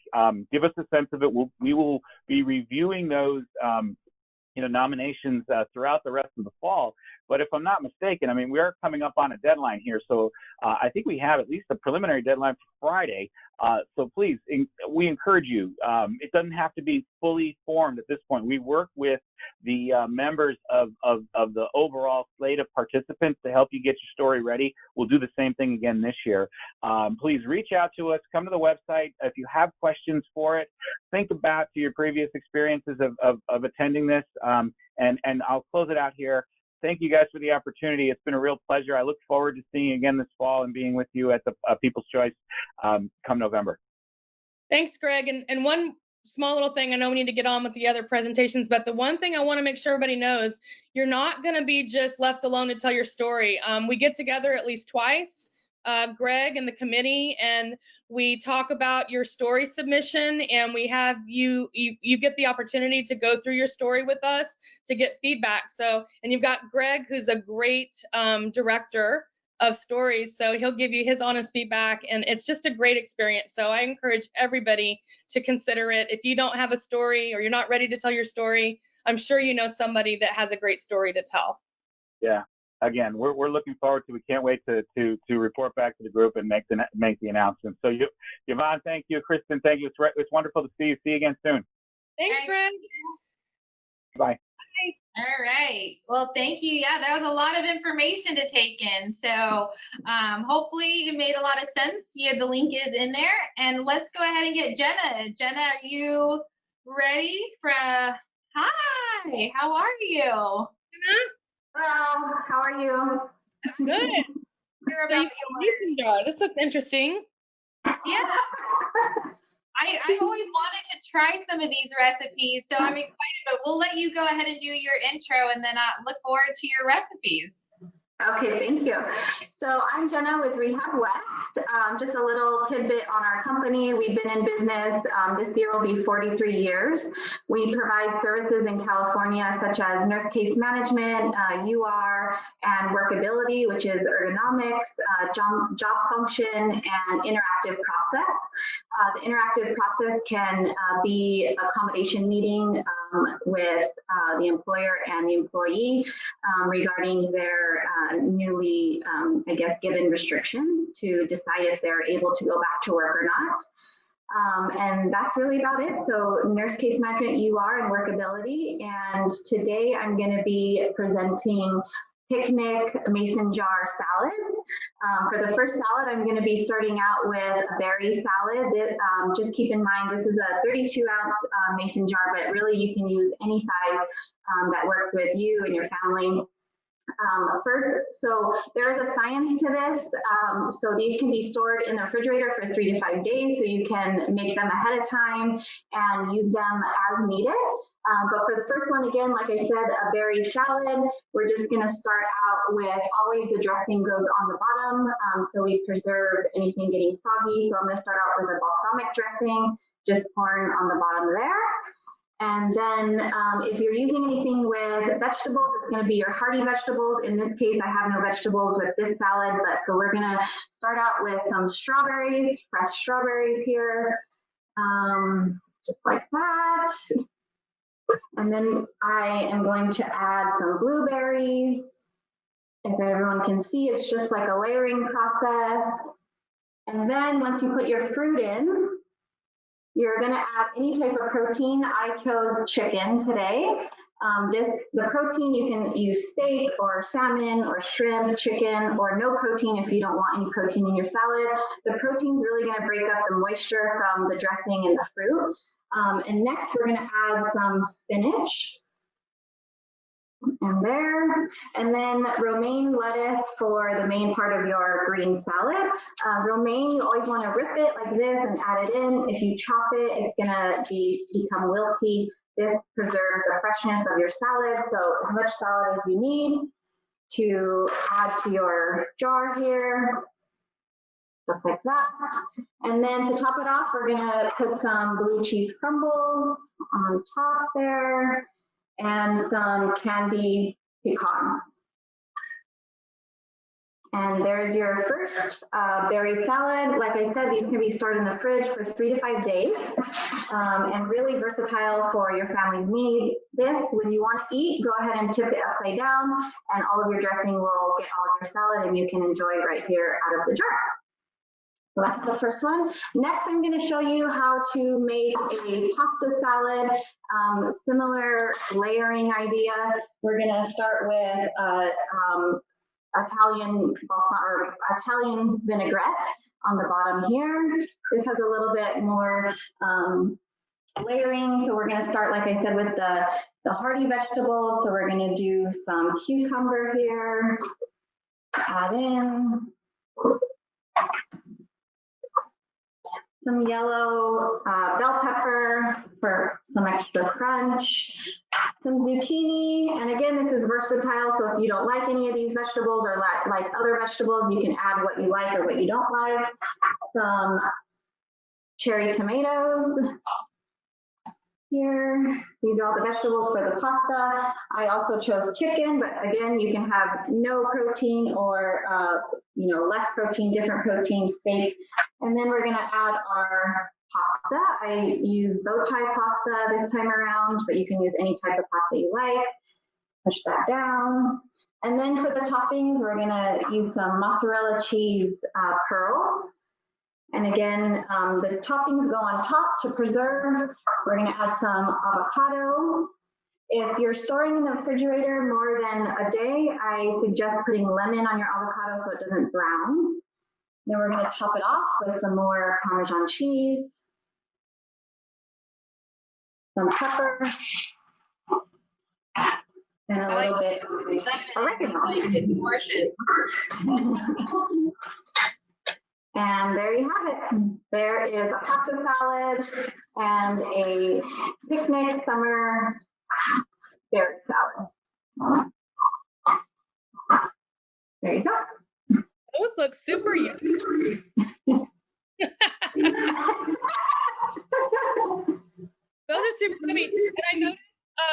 Give us a sense of it. We will be reviewing those nominations throughout the rest of the fall. But if I'm not mistaken, I mean, we are coming up on a deadline here. So I think we have at least a preliminary deadline for Friday. So please, we encourage you. It doesn't have to be fully formed at this point. We work with the members of the overall slate of participants to help you get your story ready. We'll do the same thing again this year. Please reach out to us, come to the website. If you have questions for it, think about your previous experiences of attending this, and I'll close it out here. Thank you guys for the opportunity. It's been a real pleasure. I look forward to seeing you again this fall and being with you at the People's Choice come November. Thanks, Greg. And one small little thing, I know we need to get on with the other presentations, but the one thing I want to make sure everybody knows, you're not going to be just left alone to tell your story. We get together at least twice, Greg and the committee, and we talk about your story submission, and we have you get the opportunity to go through your story with us to get feedback. So, and you've got Greg, who's a great director of stories, so he'll give you his honest feedback, and it's just a great experience. So I encourage everybody to consider it. If you don't have a story or you're not ready to tell your story, I'm sure you know somebody that has a great story to tell. Yeah. Again, we're looking forward to. We can't wait to report back to the group and make the announcement. So, Yvonne, thank you. Kristen, thank you. It's wonderful to see you. See you again soon. Thanks, Greg. Bye. All right. Well, thank you. Yeah, that was a lot of information to take in. So hopefully it made a lot of sense. Yeah, the link is in there. And let's go ahead and get Jenna. Jenna, are you ready for hi, how are you? Hello, how are you? Good. Hear about Mason jar. This looks interesting. Yeah. I always wanted to try some of these recipes, so I'm excited, but we'll let you go ahead and do your intro, and then I look forward to your recipes. Okay, thank you. So I'm Jenna with Rehab West. Just a little tidbit on our company. We've been in business, this year will be 43 years. We provide services in California such as nurse case management, UR, and workability, which is ergonomics, job function, and interactive process. The interactive process can be accommodation meeting with the employer and the employee regarding their newly, given restrictions to decide if they're able to go back to work or not. And that's really about it. So nurse case management, UR, and workability. And today I'm going to be presenting picnic mason jar salad. For the first salad, I'm going to be starting out with a berry salad. Just keep in mind, this is a 32-ounce mason jar, but really you can use any size that works with you and your family. So there is a science to this. So these can be stored in the refrigerator for 3 to 5 days, so you can make them ahead of time and use them as needed. But for the first one, again, like I said, a berry salad, we're just going to start out with always the dressing goes on the bottom. So we preserve anything getting soggy. So I'm going to start out with a balsamic dressing, just pouring on the bottom there. And then if you're using anything with vegetables, it's going to be your hearty vegetables. In this case, I have no vegetables with this salad, but so we're going to start out with some strawberries, fresh strawberries here, just like that. And then I am going to add some blueberries. If everyone can see, it's just like a layering process. And then once you put your fruit in, you're going to add any type of protein. I chose chicken today. The protein, you can use steak or salmon or shrimp, chicken, or no protein if you don't want any protein in your salad. The protein's really going to break up the moisture from the dressing and the fruit. And next, we're going to add some spinach. And there, and then romaine lettuce for the main part of your green salad. Romaine, you always want to rip it like this and add it in. If you chop it, it's going to become wilty. This preserves the freshness of your salad. So as much salad as you need to add to your jar here, just like that. And then to top it off, we're going to put some blue cheese crumbles on top there, and some candy pecans. And there's your first berry salad. Like I said, these can be stored in the fridge for 3 to 5 days, and really versatile for your family's needs. This, when you want to eat, go ahead and tip it upside down, and all of your dressing will get all of your salad, and you can enjoy right here out of the jar. So that's the first one. Next, I'm going to show you how to make a pasta salad. Similar layering idea. We're going to start with Italian vinaigrette on the bottom here. This has a little bit more layering. So we're going to start, like I said, with the hearty vegetables. So we're going to do some cucumber here. Add in some yellow bell pepper for some extra crunch, some zucchini, and again, this is versatile, so if you don't like any of these vegetables or like other vegetables, you can add what you like or what you don't like. Some cherry tomatoes here. These are all the vegetables for the pasta. I also chose chicken, but again, you can have no protein or less protein, different protein, steak. And then we're gonna add our pasta. I use bow tie pasta this time around, but you can use any type of pasta you like. Push that down. And then for the toppings, we're gonna use some mozzarella cheese pearls. And again, the toppings go on top to preserve. We're gonna add some avocado. If you're storing in the refrigerator more than a day, I suggest putting lemon on your avocado so it doesn't brown. Then we're gonna top it off with some more Parmesan cheese, some pepper, and a little bit of oregano. And there you have it. There is a pasta salad and a picnic summer berry salad. There you go. Those look super yummy. Those are super yummy. And I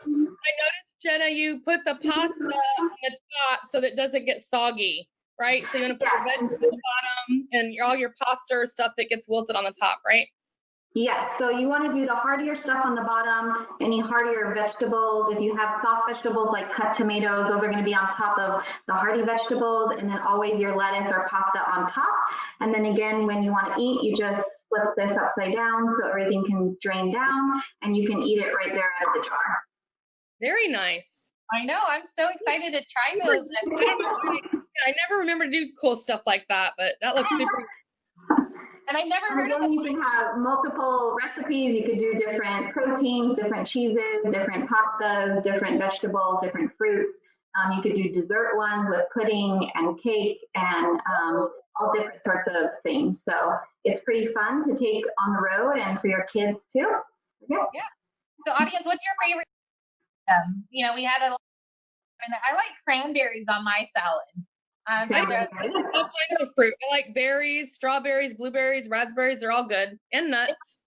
noticed, Jenna, you put the pasta on the top so that it doesn't get soggy, right? So you want to put your veggies at the bottom and all your pasta or stuff that gets wilted on the top, right? Yes, so you want to do the heartier stuff on the bottom, any heartier vegetables. If you have soft vegetables like cut tomatoes, those are going to be on top of the hearty vegetables, and then always your lettuce or pasta on top. And then again, when you want to eat, you just flip this upside down so everything can drain down, and you can eat it right there out of the jar. Very nice. I know, I'm so excited to try those. I never remember to do cool stuff like that, but that looks super. And I never heard of them. You can have multiple recipes. You could do different proteins, different cheeses, different pastas, different vegetables, different fruits. You could do dessert ones with pudding and cake and all different sorts of things. So it's pretty fun to take on the road and for your kids too. Yeah. So audience, what's your favorite? We had I like cranberries on my salad. I like all kinds of fruit. I like berries, strawberries, blueberries, raspberries. They're all good. And nuts.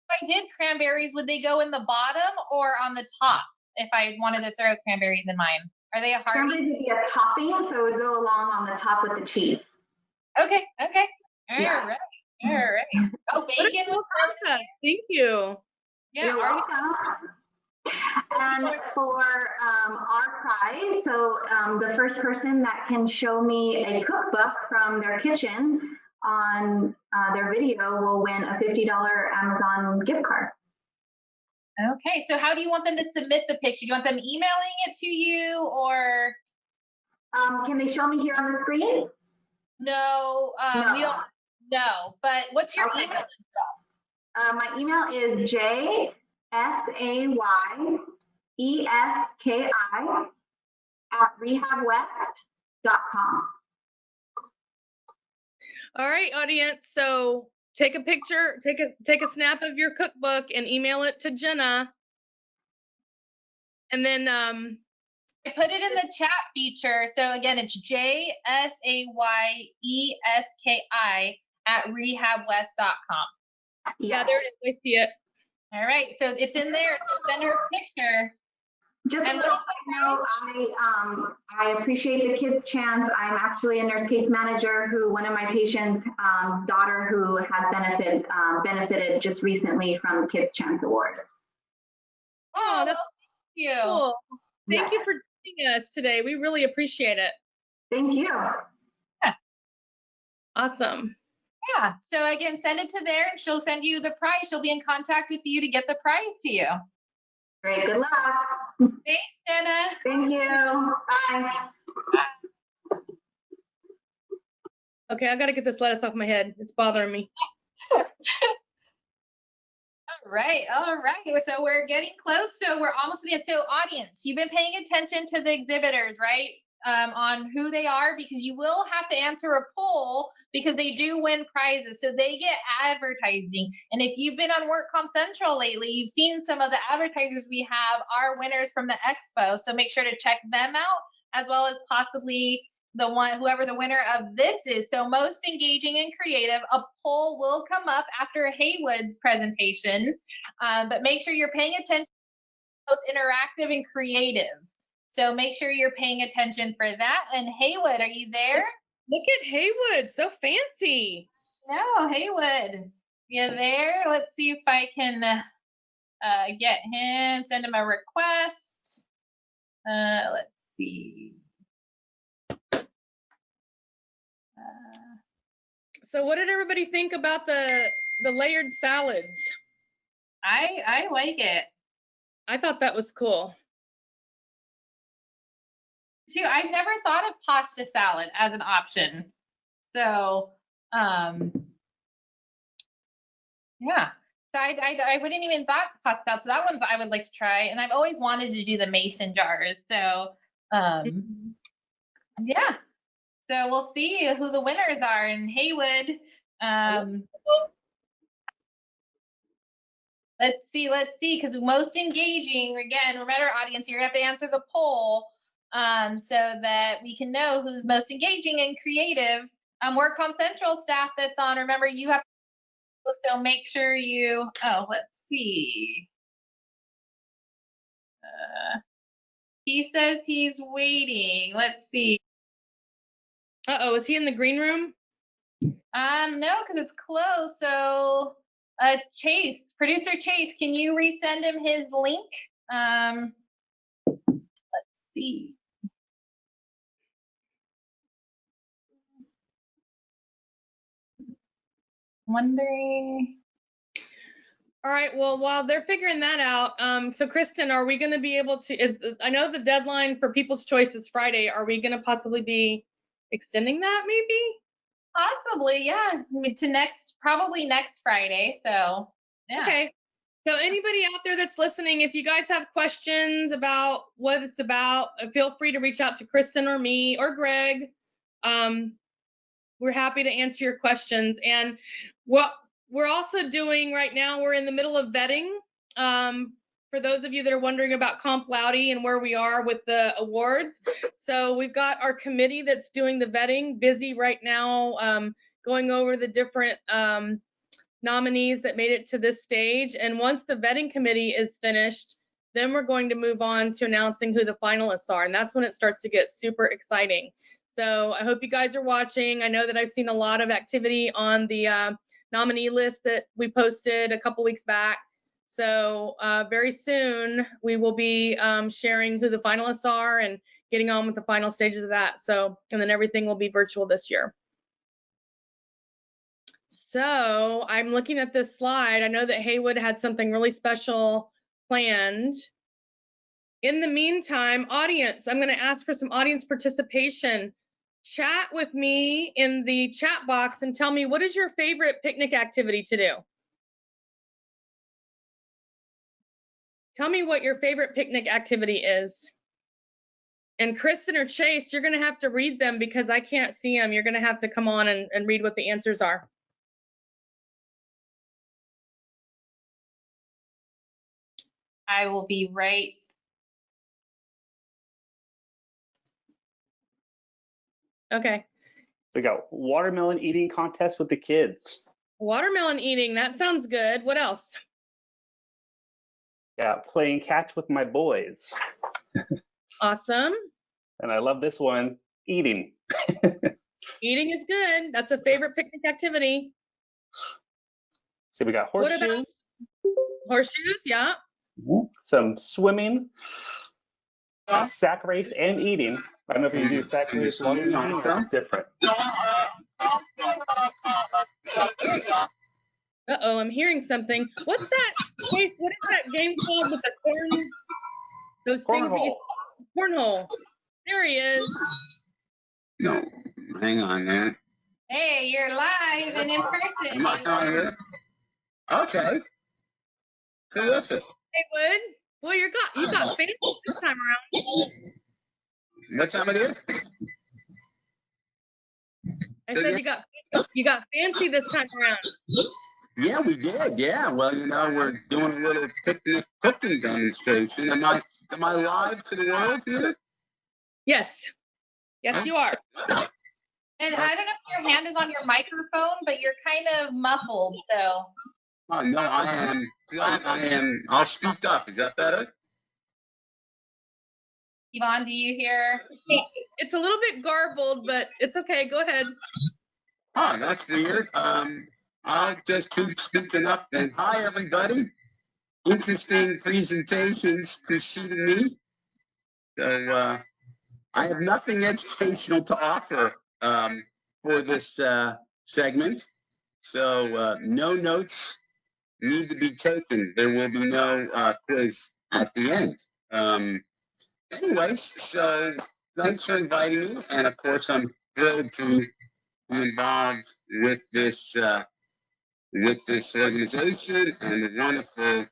If I did cranberries, would they go in the bottom or on the top if I wanted to throw cranberries in mine? Are they a hearty? Cranberries would be a topping, so it would go along on the top with the cheese. Okay. All right. Oh, bacon with pasta. Thank you. Yeah. And for our prize, so the first person that can show me a cookbook from their kitchen on their video will win a $50 Amazon gift card. Okay, so how do you want them to submit the picture? Do you want them emailing it to you or? Can they show me here on the screen? No, we don't. No, but what's your email address? My email is JSAYESKI@rehabwest.com. All right, audience. So take a picture, take a snap of your cookbook and email it to Jenna. And then I put it in the chat feature. So again, it's JSAYESKI@rehabwest.com. Yeah, there it is. I see it. All right, so it's in there. So send her a picture. Just a And little side note, I appreciate the Kids Chance. I'm actually a nurse case manager who one of my patients' daughter who has benefited just recently from the Kids Chance Award. Oh, that's thank you. cool. Thank Yes. you for joining us today. We really appreciate it. Thank you. Awesome. Yeah. So again, send it to there and she'll send you the prize. She'll be in contact with you to get the prize to you. Great. Good luck. Thanks, Jenna. Thank you. Bye. Okay, I got to get this lettuce off my head. It's bothering me. All right. So we're getting close. So we're almost to the end. So audience, you've been paying attention to the exhibitors, right? On who they are, because you will have to answer a poll because they do win prizes. So they get advertising. And if you've been on WorkComp Central lately, you've seen some of the advertisers we have are winners from the expo. So make sure to check them out, as well as possibly whoever the winner of this is. So most engaging and creative, a poll will come up after Haywood's presentation, but make sure you're paying attention to both interactive and creative. So make sure you're paying attention for that. And Haywood, are you there? Look at Haywood, so fancy. No, Haywood, you there? Let's see if I can get him, send him a request. Let's see. So what did everybody think about the layered salads? I like it I thought that was cool. too. I've never thought of pasta salad as an option. So, yeah. So I wouldn't even thought pasta salad. So that one's I would like to try. And I've always wanted to do the mason jars. So, yeah. So we'll see who the winners are. And Haywood, let's see, because most engaging, again, remember audience, you're gonna have to answer the poll so that we can know who's most engaging and creative. WorkComp Central staff that's on, remember you have to, so make sure you, let's see. He says he's waiting, let's see. Uh-oh, is he in the green room? No, because it's closed, so Chase, producer Chase, can you resend him his link? Let's see. Wondering. All right, well, while they're figuring that out, so Kristen, are we going to be able to, I know the deadline for People's Choice is Friday. Are we going to possibly be extending that maybe? Possibly, yeah, to probably next Friday, so, yeah. Okay, so anybody out there that's listening, if you guys have questions about what it's about, feel free to reach out to Kristen or me or Greg. We're happy to answer your questions. And what we're also doing right now, we're in the middle of vetting. For those of you that are wondering about Comp Loudy and where we are with the awards. So we've got our committee that's doing the vetting, busy right now, going over the different nominees that made it to this stage. And once the vetting committee is finished, then we're going to move on to announcing who the finalists are. And that's when it starts to get super exciting. So I hope you guys are watching. I know that I've seen a lot of activity on the nominee list that we posted a couple weeks back. So very soon we will be sharing who the finalists are and getting on with the final stages of that. So, and then everything will be virtual this year. So I'm looking at this slide. I know that Haywood had something really special planned. In the meantime, audience, I'm going to ask for some audience participation. Chat with me in the chat box and tell me, what is your favorite picnic activity to do? Tell me what your favorite picnic activity is. And Kristen or Chase, you're going to have to read them because I can't see them. You're going to have to come on and read what the answers are. I will be right. Okay. We got watermelon eating contest with the kids. Watermelon eating, that sounds good. What else? Yeah, playing catch with my boys. Awesome. And I love this one, eating. Eating is good. That's a favorite picnic activity. See, we got What about horseshoes, horseshoes? Yeah. some swimming, sack race, and eating. I don't know if you do sack race while you're eating or if it's different. Uh-oh, I'm hearing something. What's that? Chase, what is that game called with the corn? Those things that you... Cornhole. There he is. No, hang on, man. Hey, you're live and in person. Am I on here? Okay. Terrific. Haywood. Well, you got fancy this time around. What time of year? I said you got fancy this time around. Yeah, we did. Yeah. Well, you know, we're doing a little picnic cooking demonstration. Am I live to the world here? Yes. Yes, you are. And I don't know if your hand is on your microphone, but you're kind of muffled, so. Oh, no, I am. I'll speak up. Is that better? Yvonne, do you hear? It's a little bit garbled, but it's okay. Go ahead. Oh, that's weird. I'll just keep speaking up then. Hi, everybody. Interesting presentations preceding me. So, I have nothing educational to offer for this segment. So, no notes need to be taken. There will be no quiz at the end. Anyways, so thanks for inviting me. And of course, I'm thrilled to be involved with this organization and the wonderful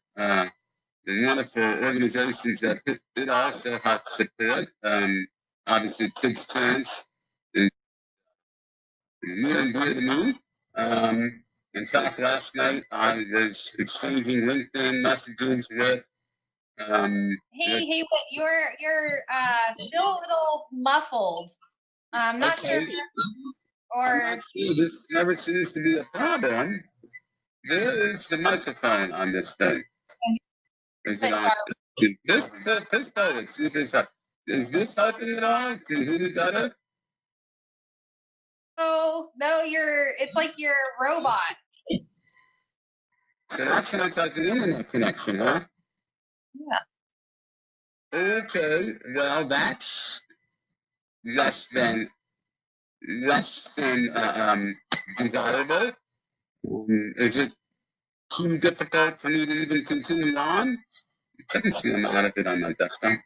organizations that it also help support. Obviously, Kids Chance is near and dear to me. In fact, last night I was exchanging LinkedIn messages with. Hey, but you're still a little muffled. I'm not sure. This never seems to be a problem. There is the microphone on this thing. Is it on? This phone, see this up. Is this helping at all? Can you hear me better? Oh, no, it's like you're a robot. So that sounds like an internet connection, huh? Yeah. Okay, well, that's less than desirable. Is it too difficult for me to even continue on? I can see a lot of it on my desktop.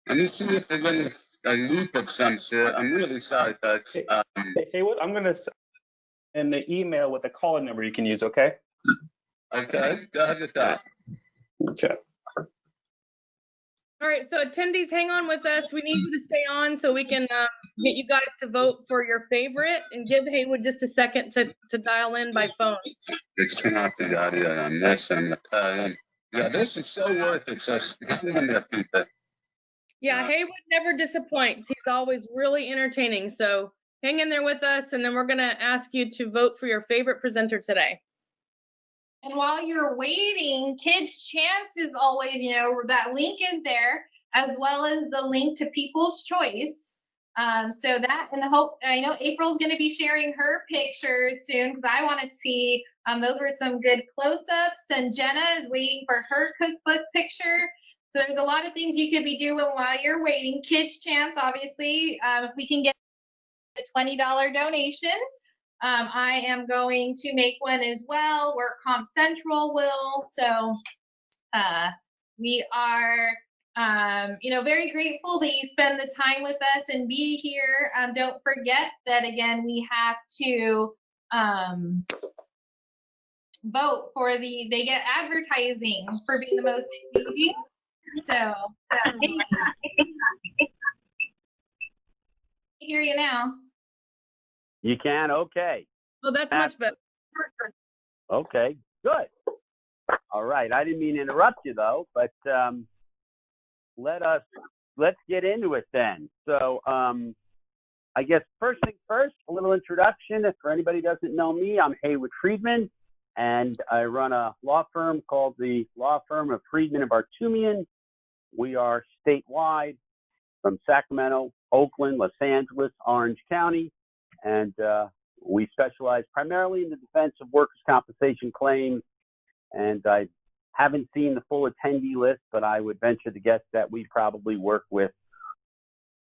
Let me see if there's a loop of some sort. I'm really sorry, folks. Hey, what I'm gonna send in the email with the call-in number you can use. Okay. Okay. Go ahead with that. Okay. All right, so attendees, hang on with us. We need you to stay on so we can get you guys to vote for your favorite, and give Haywood just a second to dial in by phone. It's turn off the audio on this. I'm gonna call in. Yeah, this is so worth it. So stand there, people. Yeah, Haywood never disappoints. He's always really entertaining. So hang in there with us, and then we're going to ask you to vote for your favorite presenter today. And while you're waiting, Kids Chance is always, that link is there, as well as the link to People's Choice. So that, and I know April's going to be sharing her pictures soon, because I want to see, those were some good close-ups, and Jenna is waiting for her cookbook picture. So there's a lot of things you could be doing while you're waiting. Kids Chance, obviously, if we can get a $20 donation, I am going to make one as well. WorkCompCentral will. So we are, very grateful that you spend the time with us and be here. Don't forget that, again, we have to vote for they get advertising for being the most engaging. So, I hear you now. You can? Okay. Well, that's much better. Okay, good. All right. I didn't mean to interrupt you, though, but let's get into it then. So I guess first thing first, a little introduction. If for anybody who doesn't know me, I'm Haywood Friedman, and I run a law firm called the Law Firm of Friedman and Bartumian. We are statewide from Sacramento, Oakland, Los Angeles, Orange County, and we specialize primarily in the defense of workers' compensation claims. And I haven't seen the full attendee list, but I would venture to guess that we probably work with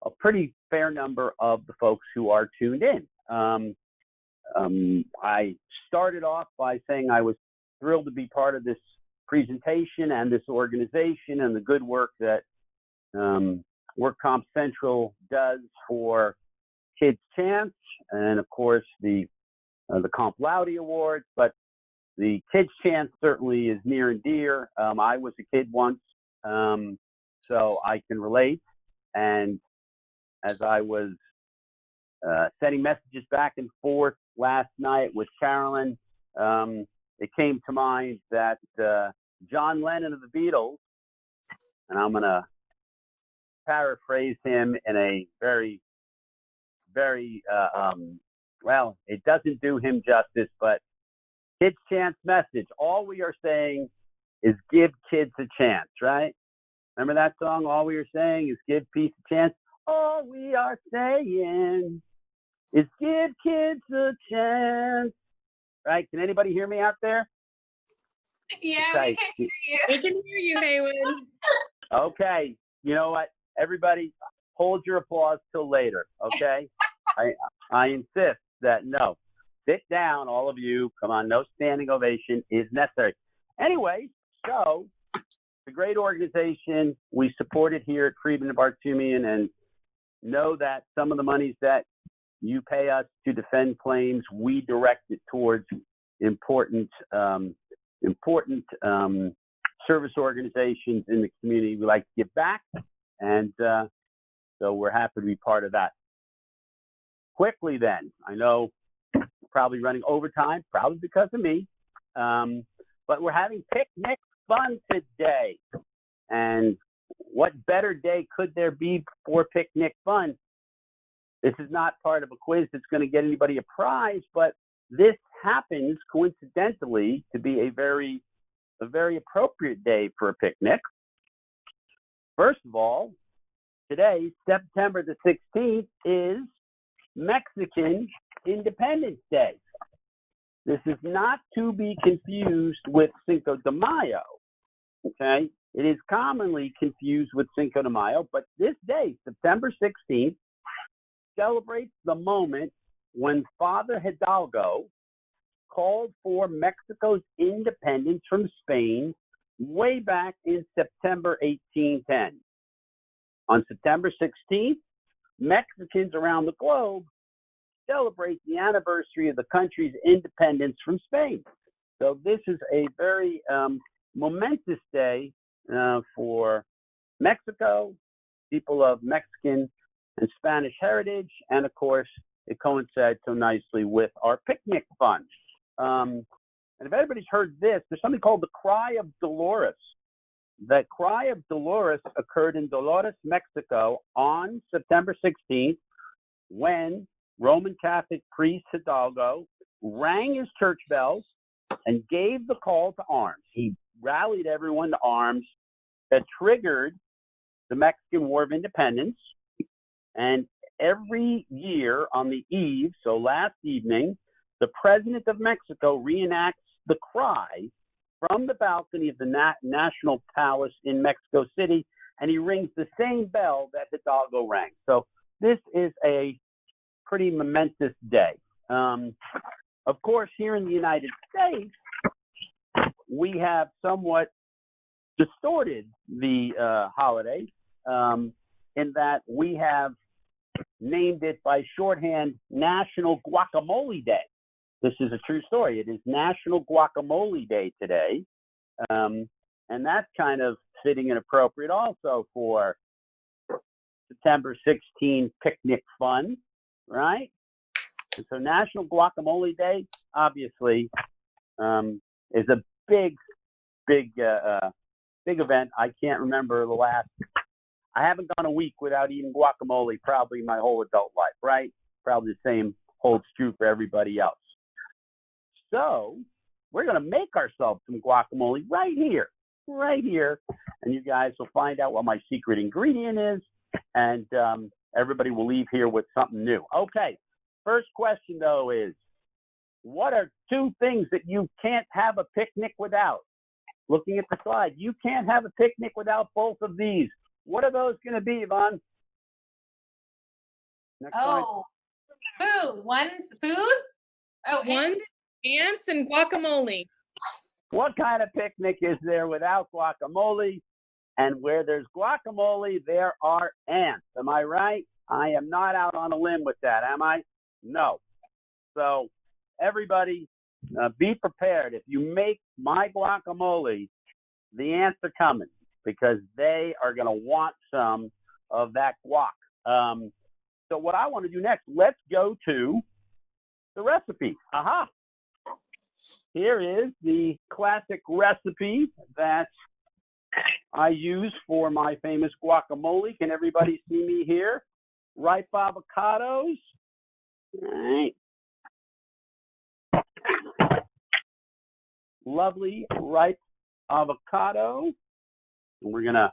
a pretty fair number of the folks who are tuned in. I started off by saying I was thrilled to be part of this presentation and this organization and the good work that WorkCompCentral does for Kids Chance, and of course the Comp Laude Awards. But the Kids Chance certainly is near and dear. I was a kid once, so I can relate. And as I was sending messages back and forth last night with Carolyn, it came to mind that John Lennon of the Beatles, and I'm going to paraphrase him in a very, very, well, it doesn't do him justice, but Kids Chance message. All we are saying is give kids a chance, right? Remember that song? All we are saying is give peace a chance. All we are saying is give kids a chance. Right? Can anybody hear me out there? Yeah, Okay. we can hear you. We can hear you, Haywood. Okay. You know what? Everybody, hold your applause till later. Okay? I insist that no. Sit down, all of you. Come on, no standing ovation is necessary. Anyway, so it's a great organization. We support it here at Friedman and Bartumian, and know that some of the monies that you pay us to defend claims, we direct it towards important service organizations in the community. We like to give back, and so we're happy to be part of that. Quickly then, I know probably running overtime, probably because of me, but we're having picnic fun today. And what better day could there be for picnic fun? This is not part of a quiz that's going to get anybody a prize, but this happens coincidentally to be a very appropriate day for a picnic. First of all, today, September the 16th, is Mexican Independence Day. This is not to be confused with Cinco de Mayo, okay? It is commonly confused with Cinco de Mayo, but this day, September 16th, celebrates the moment when Father Hidalgo called for Mexico's independence from Spain way back in September 1810. On September 16th, Mexicans around the globe celebrate the anniversary of the country's independence from Spain. So this is a very momentous day for Mexico, people of Mexican and Spanish heritage, and of course, it coincides so nicely with our picnic fun. And if anybody's heard this, there's something called the Cry of Dolores. The Cry of Dolores occurred in Dolores, Mexico on September 16th when Roman Catholic priest Hidalgo rang his church bells and gave the call to arms. He rallied everyone to arms that triggered the Mexican War of Independence. And every year on the eve, so last evening, the president of Mexico reenacts the cry from the balcony of the National Palace in Mexico City, and he rings the same bell that Hidalgo rang. So this is a pretty momentous day. Of course, here in the United States, we have somewhat distorted the holiday in that we have named it by shorthand National Guacamole Day. This is a true story. It is National Guacamole Day today. And that's kind of fitting and appropriate also for September 16 picnic fun, right? And so National Guacamole Day, obviously, is a big event. I can't remember the last, I haven't gone a week without eating guacamole probably my whole adult life, right? Probably the same holds true for everybody else. So we're going to make ourselves some guacamole right here right here, and you guys will find out what my secret ingredient is, and everybody will leave here with something new. Okay, first question, though, is what are 2 things that you can't have a picnic without? Looking at the slide, you can't have a picnic without both of these. What are those going to be, Yvonne? Next slide. Food. One's food. Oh, One's ants and guacamole. What kind of picnic is there without guacamole? And where there's guacamole, there are ants. Am I right? I am not out on a limb with that, am I? No. So everybody, be prepared. If you make my guacamole, the ants are coming because they are going to want some of that guac. So what I want to do next, let's go to the recipe. Aha. Here is the classic recipe that I use for my famous guacamole. Can everybody see me here? Ripe avocados. All right. Lovely ripe avocado. And we're going to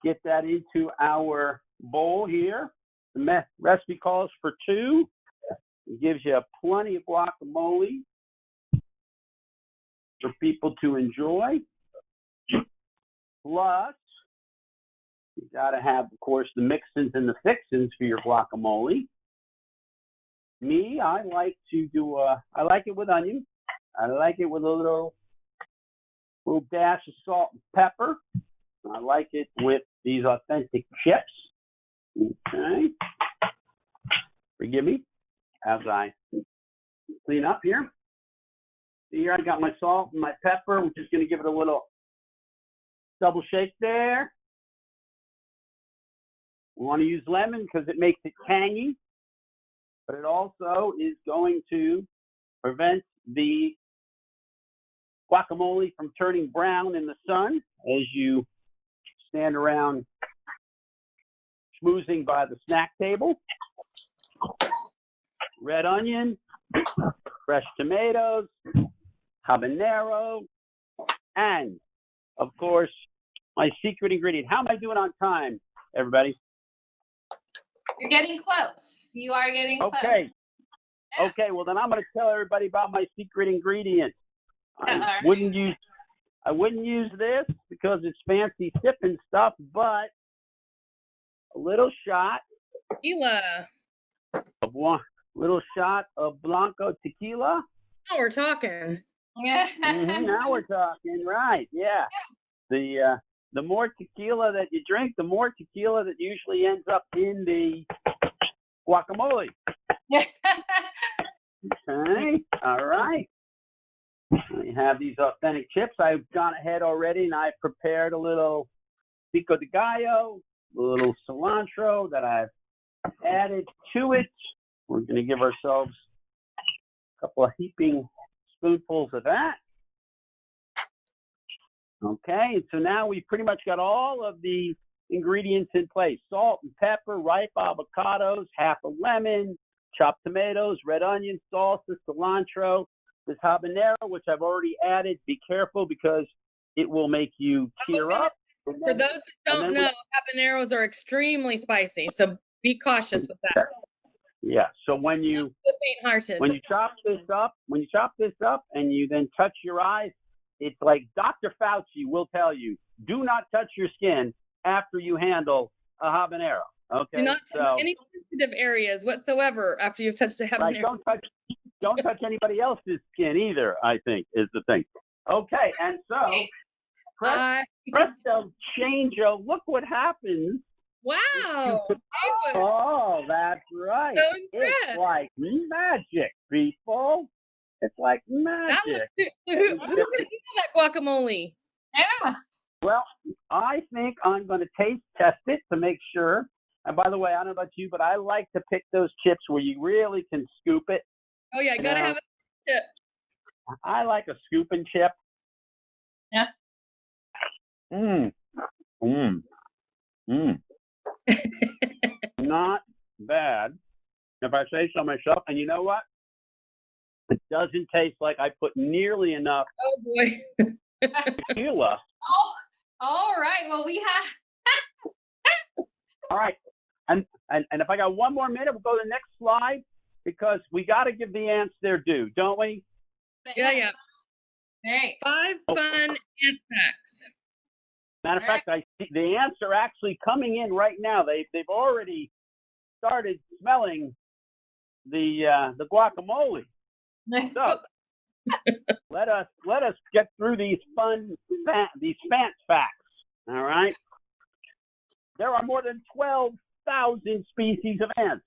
get that into our bowl here. The recipe calls for 2. It gives you plenty of guacamole for people to enjoy. Plus, you got to have, of course, the mixins and the fixins for your guacamole. Me, I like to do, I like it with onion. I like it with a little dash of salt and pepper. I like it with these authentic chips. Okay. Forgive me as I clean up here. Here I got my salt and my pepper. I'm just going to give it a little double shake there. We want to use lemon because it makes it tangy, but it also is going to prevent the guacamole from turning brown in the sun as you stand around schmoozing by the snack table. Red onion, fresh tomatoes, habanero, and, of course, my secret ingredient. How am I doing on time, everybody? You're getting close. You are getting close. Okay. Okay, well, then I'm going to tell everybody about my secret ingredient. I wouldn't use this because it's fancy sipping stuff, but a little shot Tequila. of little shot of Blanco tequila. Now we're talking. Now we're talking, right? Yeah. The more tequila that you drink, the more tequila that usually ends up in the guacamole. Okay. All right. We have these authentic chips. I've gone ahead already and I've prepared a little pico de gallo, a little cilantro that I've added to it. We're going to give ourselves a couple of heaping spoonfuls of that. Okay, so now we've pretty much got all of the ingredients in place. Salt and pepper, ripe avocados, half a lemon, chopped tomatoes, red onion, salsa, cilantro, this habanero, which I've already added. Be careful because it will make you tear up. For those that don't know, habaneros are extremely spicy, so be cautious with that. Yeah, so when you chop this up, and you then touch your eyes, it's like Dr. Fauci will tell you, do not touch your skin after you handle a habanero. Okay. Do not touch any sensitive areas whatsoever after you've touched a habanero. Right, don't touch anybody else's skin either, I think, is the thing. Okay, and so presto chango, look what happens. Wow. Oh, that's right. So it's like magic, people. It's like magic. Who's going to eat that guacamole? Yeah. Well, I think I'm going to taste test it to make sure. And by the way, I don't know about you, but I like to pick those chips where you really can scoop it. Oh, yeah, you got to have a chip. I like a scooping chip. Yeah. Not bad, if I say so myself. And you know what? It doesn't taste like I put nearly enough tequila All right. Well, we have. All right. And if I got one more minute, we'll go to the next slide because we got to give the ants their due, don't we? Yeah. All right. 5 fun ant facts. Matter of fact, I see the ants are actually coming in right now. They've already started smelling the guacamole. So let us get through these fant facts. All right. There are more than 12,000 species of ants.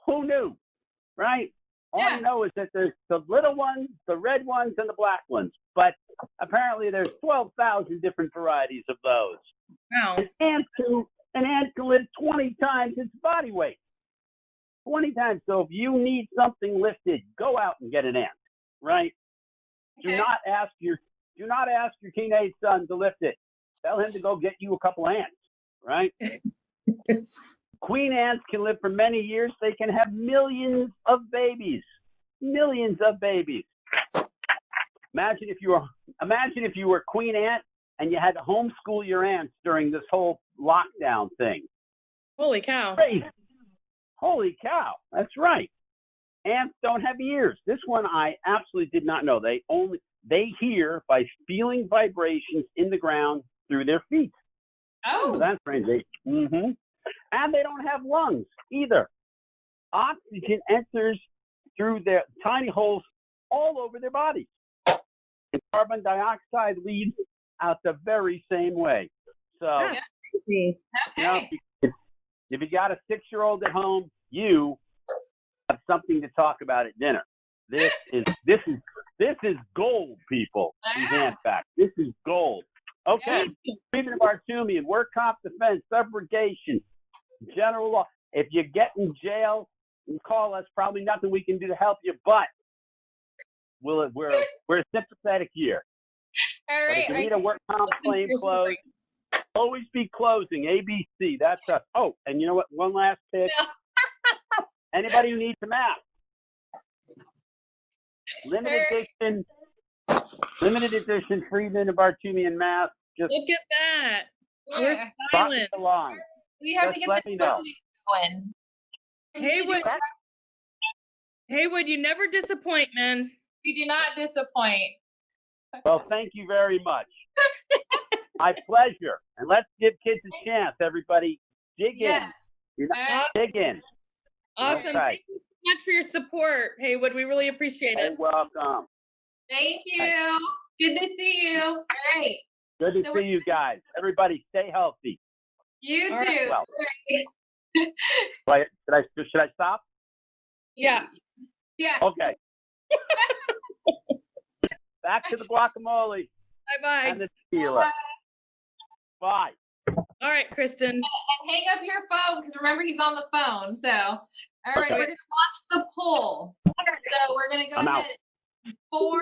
Who knew? Right? All you know is that there's the little ones, the red ones, and the black ones. But apparently there's 12,000 different varieties of those. Wow. An ant can lift 20 times its body weight. 20 times. So if you need something lifted, go out and get an ant. Right? Okay. Do not ask your teenage son to lift it. Tell him to go get you a couple ants. Right? Queen ants can live for many years. They can have millions of babies. Millions of babies. Imagine if you were queen ant and you had to homeschool your ants during this whole lockdown thing. Holy cow. Crazy. Holy cow. That's right. Ants don't have ears. This one I absolutely did not know. They hear by feeling vibrations in the ground through their feet. Oh. So that's crazy. Mm-hmm. And they don't have lungs either. Oxygen enters through their tiny holes all over their bodies. And carbon dioxide leaves out the very same way. So, That's crazy. Okay. if you got a 6-year-old at home, you have something to talk about at dinner. This is gold, people. These ant facts. This is gold. Okay. Freedom of Artumian, work comp defense, subrogation, general law. If you get in jail, you call us. Probably nothing we can do to help you, but we're sympathetic here. All But right. if you need a work comp claim closed, always be closing. ABC. That's us. Oh, and you know what? One last pitch. Anybody who needs a map. Limited edition Freedom of Artumian map. Just Look at that. Yeah. We're drop silent. it along. We have Just to get let the me know. voting going. Haywood, you never disappoint, man. We do not disappoint. Well, thank you very much. My pleasure. And let's give kids a chance, everybody. Dig Yes. in. All Dig in. Awesome. That's right. Thank you so much for your support, Haywood. We really appreciate it. You're welcome. Thank you. Good to see you. All right. Good to So see you guys. Everybody, stay healthy. You All right. too. Well, should I stop? Yeah. Yeah. Okay. Back to the guacamole Bye-bye. and the tequila. Bye. All right, Kristen. And hang up your phone because remember he's on the phone. So, all right, we're gonna launch the poll. So we're gonna go I'm ahead. 4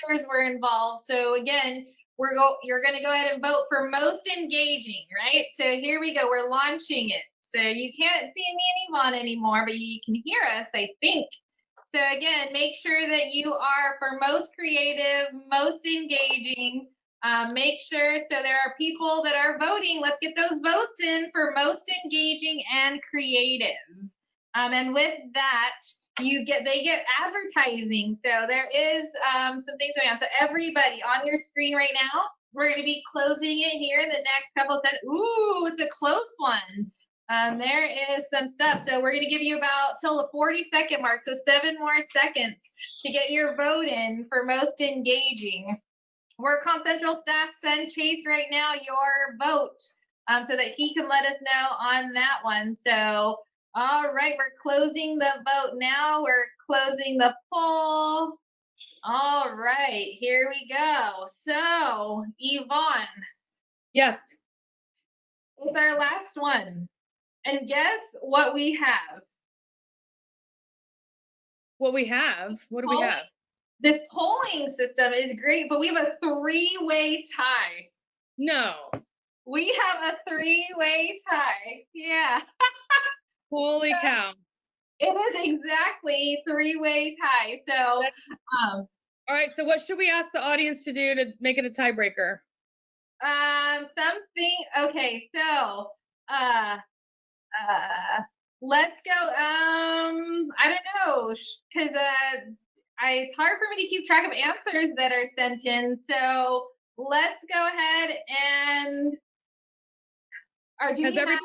vendors were involved. So again, you're gonna go ahead and vote for most engaging, right? So here we go. We're launching it. So you can't see me and Yvonne anymore, but you can hear us, I think. So again, make sure that you are for most creative, most engaging. Make sure so there are people that are voting. Let's get those votes in for most engaging and creative. And with that, they get advertising. So there is some things going on. So everybody on your screen right now, we're going to be closing it here in the next couple of seconds. Ooh, it's a close one. There is some stuff. So we're going to give you about till the 40-second mark. So 7 more seconds to get your vote in for most engaging. WorkCompCentral staff, send Chase right now your vote so that he can let us know on that one. So, all right, we're closing the vote now. We're closing the poll. All right, here we go. So, Yvonne. Yes. It's our last one. And guess what we have? What we have? What do we have? This polling system is great, but we have a 3-way tie. No. We have a 3-way tie. Yeah. Holy cow. It is exactly 3-way tie. So, all right. So what should we ask the audience to do to make it a tiebreaker? Something. Okay, so let's go. I don't know, because it's hard for me to keep track of answers that are sent in. So let's go ahead and. Or do Has we everybody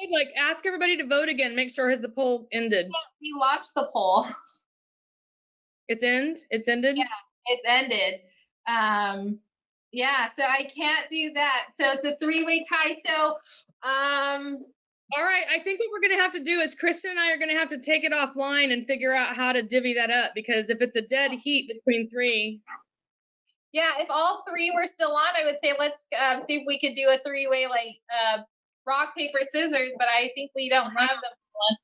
voted? Like, ask everybody to vote again. Make sure has the poll ended. we watched the poll. It's ended. Yeah, it's ended. Yeah, so I can't do that. So it's a three-way tie. So all right, I think what we're gonna have to do is Kristen and I are gonna have to take it offline and figure out how to divvy that up, because if it's a dead heat between three. Yeah, if all three were still on, I would say let's see if we could do a three-way, like rock, paper, scissors, but I think we don't have them on.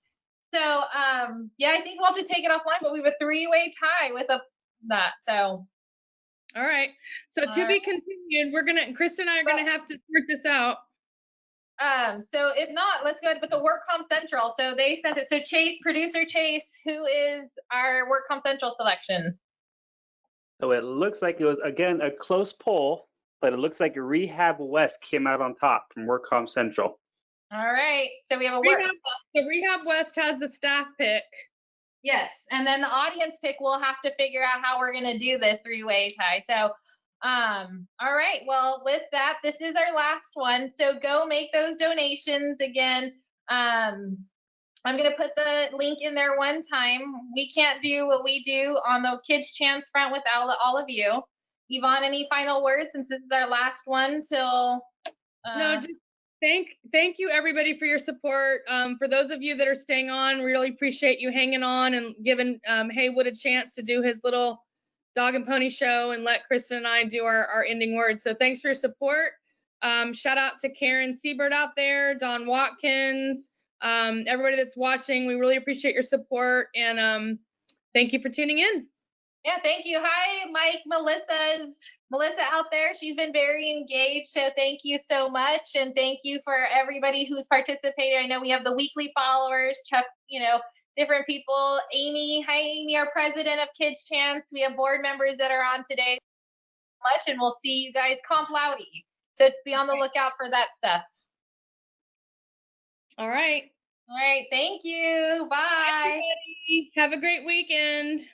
So yeah, I think we'll have to take it offline, but we have a three-way tie with that. So all right. So to be continued, Kristen and I are gonna have to work this out. So if not, let's go ahead with the WorkCompCentral. So they sent it. So Chase, producer Chase, who is our WorkCompCentral selection? So it looks like it was, again, a close poll, but it looks like Rehab West came out on top from WorkCompCentral. All right. So we have a Rehab West has the staff pick. Yes. And then the audience pick, we'll have to figure out how we're going to do this three-way tie. So, all right. Well, with that, this is our last one. So go make those donations again. I'm going to put the link in there one time. We can't do what we do on the Kids Chance front without all of you. Yvonne, any final words since this is our last one till? No, just thank you everybody for your support. For those of you that are staying on, we really appreciate you hanging on and giving Haywood a chance to do his little dog and pony show and let Kristen and I do our ending words. So thanks for your support. Shout out to Karen Siebert out there, Don Watkins, everybody that's watching. We really appreciate your support, and thank you for tuning in. Yeah, thank you. Hi, Mike. Melissa out there. She's been very engaged, so thank you so much, and thank you for everybody who's participated. I know we have the weekly followers, Chuck, different people. Amy, hi, Amy, our president of Kids Chance. We have board members that are on today. Much, and we'll see you guys Comp Loudy. So be on the lookout for that stuff. All right. All right. Thank you. Bye. Bye, everybody. Have a great weekend.